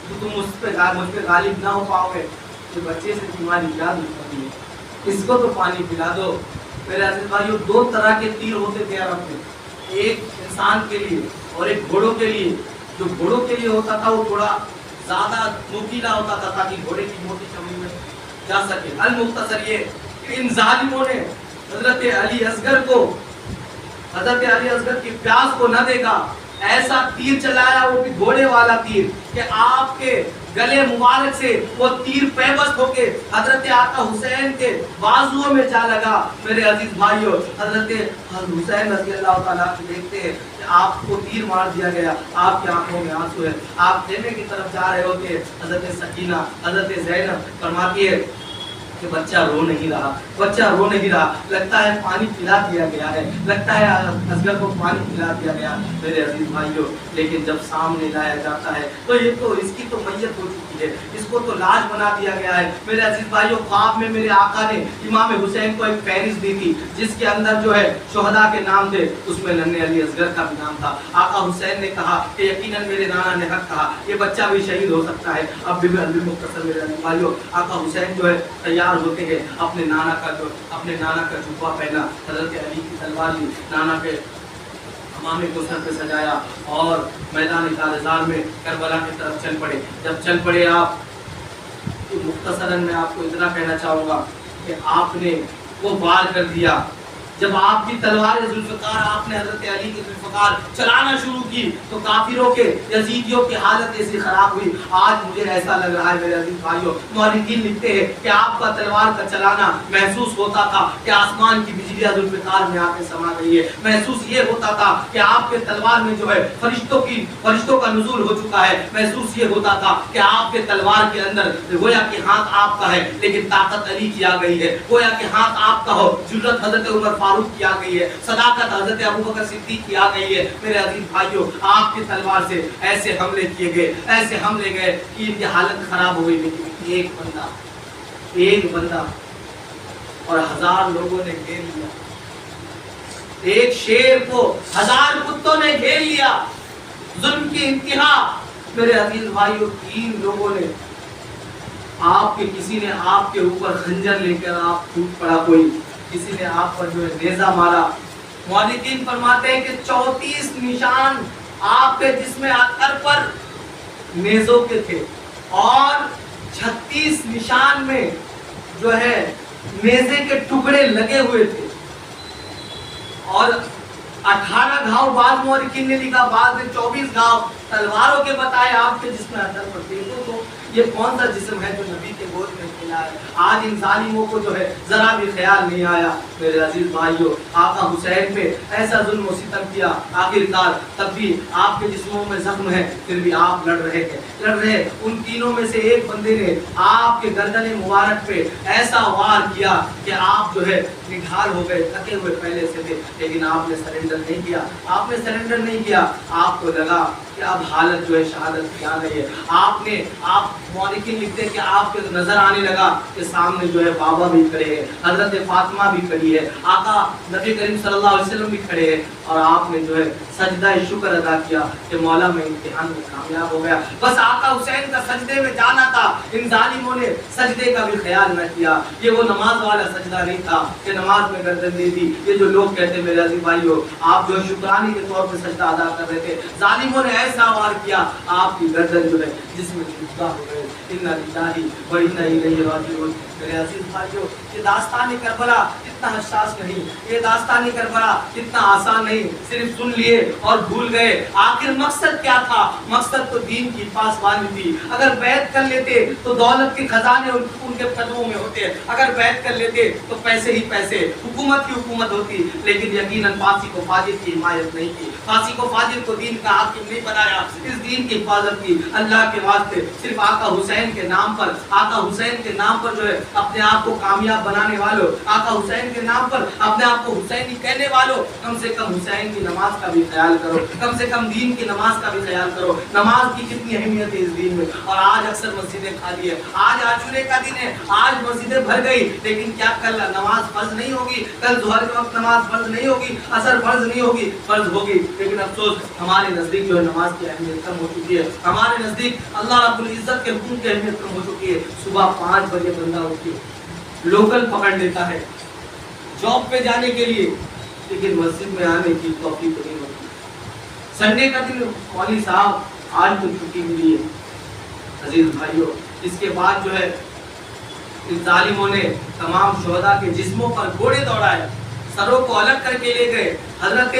تو تم مجھ پہ غالب نہ ہو پاؤ گے، کہ بچے سے تمہاری کیا دشمنی ہے، اس کو تو پانی پلا دو۔ میرے عزیز بھائیوں 2 طرح کے تیر ہوتے تھے عرب میں، ایک انسان کے لیے اور ایک گھوڑوں کے لیے، جو گھوڑوں کے لیے ہوتا تھا وہ تھوڑا زیادہ نوکیلا ہوتا تھا تاکہ گھوڑے کی موٹی چمڑی میں جا سکے۔ المختصر یہ کہ ان ظالموں نے حضرت علی اصغر کو، حضرت علی اصغر کی پیاس کو نہ دیکھا، ایسا تیر چلایا، وہ بھی گھوڑے والا تیر، کہ آپ کے گلے مبارک سے وہ تیر پیوست ہو کے حضرت آقا حسین کے بازوؤں میں جا لگا۔ میرے عزیز بھائیوں، حضرت حسین رضی اللہ تعالیٰ دیکھتے ہیں کہ آپ کو تیر مار دیا گیا، آپ کی آنکھوں میں آنسو ہے، آپ خیمے کی طرف جا رہے ہوتے، حضرت سکینہ، حضرت زینب فرماتی ہے کہ بچہ رو نہیں رہا، بچہ رو نہیں رہا، لگتا ہے پانی پلا دیا گیا ہے، لگتا ہے اصغر کو پانی پلا دیا گیا۔ میرے عزیز بھائیوں، لیکن جب سامنے لایا جاتا ہے تو یہ تو اس کی تو میت ہو چکی ہے، اس کو تو لاش بنا دیا گیا ہے۔ میرے عزیز بھائیوں، خواب میں میرے آقا نے امام حسین کو ایک فہرست دی تھی جس کے اندر جو ہے شہداء کے نام تھے، اس میں ننھے علی اصغر کا بھی نام تھا۔ آقا حسین نے کہا کہ یقیناً میرے نانا نے حق کہا، یہ بچہ بھی شہید ہو سکتا ہے۔ اب بھی مختصر میرے عزیز بھائیوں، آقا حسین جو ہے تیار ہوتے ہیں، اپنے نانا کا جبہ پہنا، حضرت علی کی تلوار لی، نانا کے امامے کو سر پہ سجایا اور میدان کارزار میں کربلا کی طرف چل پڑے۔ جب چل پڑے آپ، تو مختصراً میں آپ کو اتنا کہنا چاہوں گا کہ آپ نے وہ وار کر دیا۔ جب آپ کی تلوار ذوالفقار، آپ نے حضرت علی کی ذوالفقار چلانا شروع کی تو کافروں کے، یزیدیوں کی حالت ایسی خراب ہوئی۔ آج مجھے ایسا لگ رہا ہے میرے عزیز بھائیوں، مورخین لکھتے ہیں کہ آپ کا تلوار کا چلانا محسوس ہوتا تھا کہ آسمان کی بجلیاں ذوالفقار میں آ کے سما گئی ہے۔ محسوس یہ ہوتا تھا کہ آپ کے تلوار میں جو ہے فرشتوں کا نزول ہو چکا ہے۔ محسوس یہ ہوتا تھا کہ آپ کے تلوار کے اندر گویا کہ ہاتھ آپ کا ہے لیکن طاقت علی کی آ گئی ہے، گویا کہ ہاتھ آپ کا ہو، جرأت حضرت عمر فاروق کی آ گئی ہے، صداقت حضرت ابوبکر صدیق کی آ گئی ہے۔ میرے عزیز بھائیوں، آپ کی تلوار سے ایسے حملے کیے گئے، ایسے حملے گئے کہ ان کی حالت خراب ہو گئی، لیکن ایک بندہ اور 1000 لوگوں نے گھیر لیا، ایک شیر کو 1000 کتوں نے گھیر لیا، ظلم کی انتہا۔ میرے عزیز بھائیوں، 3 لوگوں نے آپ کے، کسی نے آپ کے اوپر خنجر لے کر آپ ٹوٹ پڑا، کوئی کسی نے آپ پر جو ہے نیزہ مارا۔ مولکین فرماتے ہیں کہ 34 نشان آپ کے جسم اطہر پر نیزوں کے تھے اور 36 نشان میں جو ہے نیزے کے ٹکڑے لگے ہوئے تھے، اور 18 گھاؤ بعض مورخین نے لکھا، بعض نے 24 گھاؤ تلواروں کے بتائے آپ کے جسم اطہر پر۔ دیکھو تو یہ کون سا جسم ہے جو نبی کے گود میں کھلا ہے؟ آج ان ظالموں کو جو ہے ذرا بھی خیال نہیں آیا۔ میرے عزیز بھائیوں، آقا حسین پہ ایسا ظلم و ستم کیا، آخرکار تب بھی آپ کے جسموں میں زخم ہے، پھر بھی آپ لڑ رہے۔ ان تینوں میں سے ایک بندے نے آپ کے گردن مبارک پہ ایسا وار کیا کہ آپ جو ہے نڈھال ہو گئے، تھکے ہوئے پہلے سے تھے، لیکن آپ نے سرنڈر نہیں کیا۔ آپ کو لگا کہ اب حالت جو ہے شہادت کی آ گئی ہے۔ آپ مورخین لکھتے ہیں کہ آپ کے نظر آنے لگا کہ سامنے جو ہے بابا بھی کھڑے ہیں، حضرت فاطمہ بھی کھڑی ہے، آقا نبی کریم صلی اللہ علیہ وسلم بھی کھڑے ہیں، اور آپ نے جو ہے سجدہ شکر ادا کیا کہ مولا میں امتحان میں کامیاب ہو گیا۔ بس آقا حسین کا سجدے میں جانا تھا، ان ظالموں نے سجدے کا بھی خیال نہ کیا۔ یہ وہ نماز والا سجدہ نہیں تھا کہ نماز میں گردن دے دی۔ یہ جو لوگ کہتے ہیں میرے عزیز بھائیوں، آپ جو شکرانے کے طور پہ سجدہ ادا کر رہے تھے، ظالموں نے ایسا وار کیا آپ کی گردن جو ہے جس میں جھکا ہو گئے۔ انا للہ و انا الیہ راجعون۔ میرے عزیز بھائیوں، یہ داستان کربلا اتنا حساس نہیں، یہ داستان کربلا اتنا آسان نہیں، صرف سن لیے اور بھول گئے۔ آخر مقصد کیا تھا؟ مقصد تو دین کی پاسبانی تھی۔ اگر بیعت کر لیتے تو دولت کے خزانے ان کے قدموں میں ہوتے، اگر بیعت کر لیتے تو پیسے ہی پیسے، حکومت کی حکومت ہوتی، لیکن یقیناً فاسق و فاجر کی حمایت نہیں کی، فاسق و فاجر کو دین کا حاکم نہیں بنایا، اس دین کی حفاظت کی اللہ کے واسطے۔ صرف آقا حسین کے نام پر، آقا حسین کے نام پر جو ہے اپنے آپ کو کامیاب بنانے والوں، آقا حسین کے نام پر اپنے آپ کو حسینی کہنے والوں، کم سے کم حسین کی نماز کا بھی خیال کرو، کم سے کم دین کی نماز کا بھی خیال کرو۔ نماز کی کتنی اہمیت ہے اس دین میں، اور آج اکثر مسجدیں خالی ہے۔ آج عاشورے کا دن ہے، آج مسجدیں بھر گئی، لیکن کیا کل نماز فرض نہیں ہوگی؟ کل ظہر کے وقت نماز فرض نہیں ہوگی؟ عصر فرض نہیں ہوگی؟ فرض ہوگی، لیکن افسوس ہمارے نزدیک جو ہے نماز کی اہمیت کم ہو چکی ہے۔ ہمارے نزدیک اللہ رب العزت کے حکم کی اہمیت کم ہو چکی ہے۔ صبح 5 بجے بندہ اٹھ کے لوکل پکڑ لیتا ہے جاب پہ جانے کے لیے، لیکن مسجد میں آنے کی توفیق نہیں ہوتی۔ سنڈے کا دن مولوی صاحب آج تو چھٹی ملی ہے. عزیز بھائیوں اس کے بعد جو ہے ان ظالموں نے تمام شہداء کے جسموں پر گھوڑے دوڑائے, سروں کو الگ کر کے لے گئے. حضرت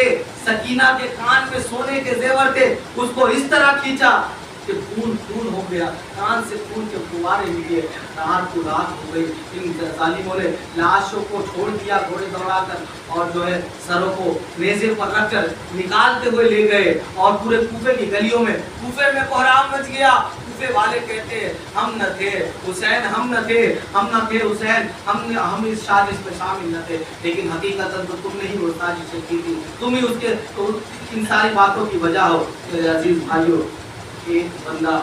سکینہ کے کان میں سونے کے زیور تھے, اس کو اس طرح کھینچا کہ خون خون ہو گیا, کان سے خون کے فوارے نکلے. رات کو رات ہو گئی. ان ظالموں نے لاشوں کو چھوڑ دیا گھوڑے دوڑا کر, اور جو ہے سروں کو نیزے پر رکھ کر نکالتے ہوئے لے گئے. اور پورے کوفے کی گلیوں میں, کوفے میں کوہرام مچ گیا. کوفے والے کہتے ہم نہ تھے حسین, ہم نہ تھے, ہم نہ تھے حسین, ہم اس سازش میں شامل نہ تھے. لیکن حقیقت تو تم نے ہی وہ سازش کی تھی, تم ہی اس کے ان ساری باتوں کی وجہ ہو. میرے عزیز بھائیوں ایک بندہ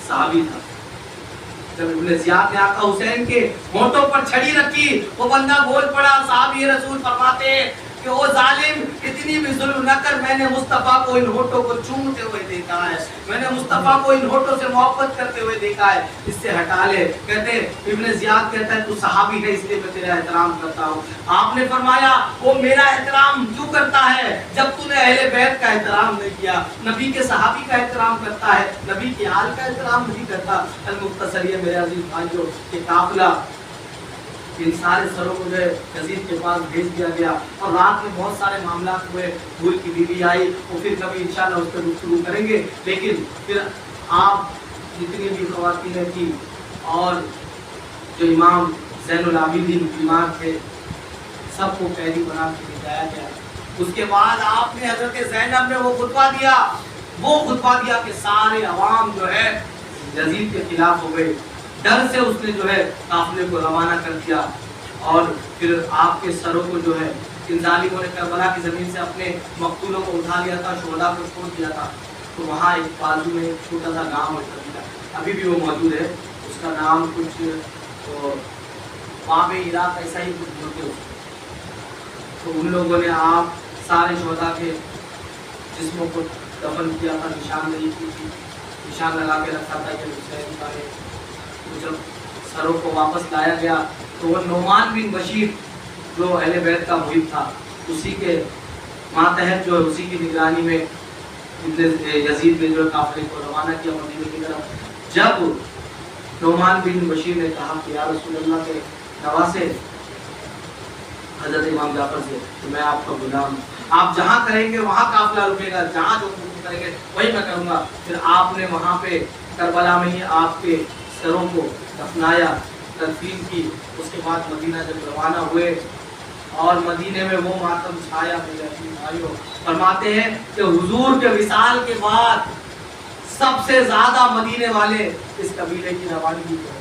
صحابی تھا, جب ابن زیاد نے آقا حسین کے ہونٹوں پر چھڑی رکھی, وہ بندہ بول پڑا. صحابی رسول فرماتے کہ وہ ظالم اتنی بھی ظلم نہ کر, میں نے مصطفیٰ کو ان ہونٹوں کو چومتے ہوئے دیکھا ہے, میں نے مصطفیٰ کو ان ہونٹوں سے محبت کرتے ہوئے دیکھا ہے, اس سے ہٹا لے. کہتے ابن زیاد کہتا ہے تو صحابی ہے اس لیے میں تیرا احترام کرتا ہوں. آپ نے فرمایا وہ میرا احترام کیوں کرتا ہے جب تو نے اہل بیت کا احترام نہیں کیا, نبی کے صحابی کا احترام کرتا ہے, نبی کے آل کا احترام نہیں کرتا. المختصر یہ میرے عزیز بھائیوں کہ قافلہ ان سارے سروں کو جو ہے یزید کے پاس بھیج دیا گیا, اور رات میں بہت سارے معاملات ہوئے. بھول کی بیوی آئی, وہ پھر کبھی انشاءاللہ اس پہ گفتگو کریں گے. لیکن پھر آپ جتنی بھی خواتین تھی اور جو امام زین العابدین بیمار تھے سب کو قیدی بنا کے لے جایا گیا. اس کے بعد آپ نے حضرت زینب نے وہ خطبہ دیا کہ سارے عوام جو ہے یزید کے خلاف ہو گئے. ڈر سے اس نے جو ہے قافلے کو روانہ کر دیا, اور پھر آپ کے سروں کو جو ہے ان ظالموں نے کربلا کی زمین سے اپنے مقتولوں کو اٹھا لیا تھا, شہداء کو چھوڑ دیا تھا. تو وہاں ایک بازو میں ایک چھوٹا سا گاؤں ہے, ابھی بھی وہ موجود ہے, اس کا نام کچھ وہاں پہ عراق ایسا ہی کچھ بولتے. تو ان لوگوں نے آپ سارے شہداء کے جسموں کو دفن کیا تھا, نشاندہی کی تھی, نشان لگا کے رکھا تھا کہ حسین کا ہے. جب سروں کو واپس لایا گیا تو وہ نعمان بن بشیر جو اہل بیت کا محب تھا, اسی کے ماتحت جو ہے اسی کی نگرانی میں یزید نے جو قافلے کو روانہ کیا مدینے کی طرف. جب نعمان بن بشیر نے کہا کہ یا رسول اللہ کے نواسے حضرت امام جعفر سے کہ میں آپ کا غلام, آپ جہاں کریں گے وہاں قافلہ رکے گا, جہاں جو کریں گے وہی میں کروں گا. پھر آپ نے وہاں پہ کربلا میں ہی آپ کے سروں کو دفنایا, تدفین کی. اس کے بعد مدینہ جب روانہ ہوئے اور مدینے میں وہ ماتم چھایا. میرے بھائیوں فرماتے ہیں کہ حضور کے وصال کے بعد سب سے زیادہ مدینے والے اس قبیلے کی روانگی کو,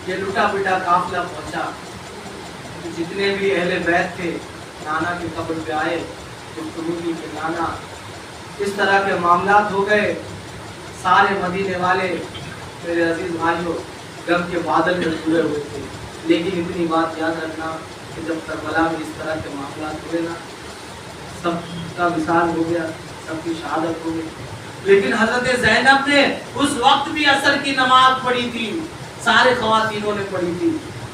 یہ لٹا پٹا قافلہ پہنچا. جتنے بھی اہل بیت تھے نانا کی قبر پہ آئے, گفتگو کی کہ نانا اس طرح کے معاملات ہو گئے. سارے مدینے والے میرے عزیز بھائیوں غم کے بادل میں چھوئے ہوئے تھے. لیکن اتنی بات یاد رکھنا کہ جب کربلا میں اس طرح کے معاملات ہوئے نا, سب کا وصال ہو گیا, سب کی شہادت ہو گئی. لیکن حضرت زینب نے اس وقت بھی عصر کی نماز پڑھی تھی, سارے خواتینوں نے پڑھی تھی,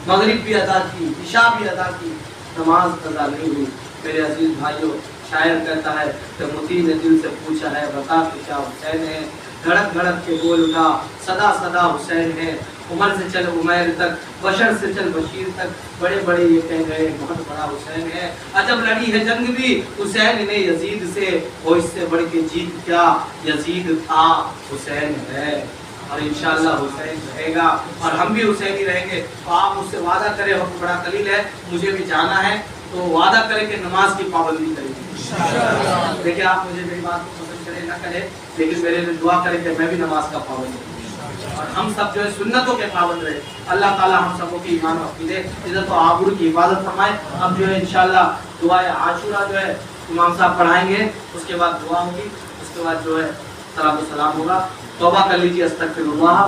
مغرب بھی ادا کی, عشاء بھی ادا کی, نماز قضا نہیں ہوئی. میرے عزیز بھائیوں شاعر کہتا ہے کہ مطیع نے دل سے پوچھا ہے بتا کہ کیا حسین ہے, دھڑک دھڑک کے بول اٹھا صدا صدا حسین ہے. عمر سے چل عمیر تک, بشر سے چل بشیر تک, بڑے بڑے یہ کہہ گئے بہت بڑا حسین ہے. عجب لڑی ہے جنگ بھی حسین نے یزید سے, وہ اس سے بڑھ کے جیت کیا یزید تھا حسین ہے. اور انشاءاللہ حسین رہے گا اور ہم بھی حسین ہی رہیں گے. تو آپ مجھ سے وعدہ کریں, وقت بڑا قلیل ہے, مجھے بھی جانا ہے, تو وعدہ کریں کہ نماز کی پابندی کریں گے. دیکھیں آپ مجھے میری بات کو پسند کریں نہ کریں, لیکن میرے لیے دعا کریں کہ میں بھی نماز کا پابند ہوں اور ہم سب جو ہے سنتوں کے پابند رہے. اللہ تعالیٰ ہم سب کی ایمان و عقیدے, عزت و آبرو کی حفاظت فرمائے. اب جو ہے انشاءاللہ دعائے عاشورہ جو ہے امام صاحب پڑھائیں گے, اس کے بعد دعا ہوگی, اس کے بعد جو ہے صلاۃ و سلام ہوگا. توبہ کر لیجیے, استغفر اللہ.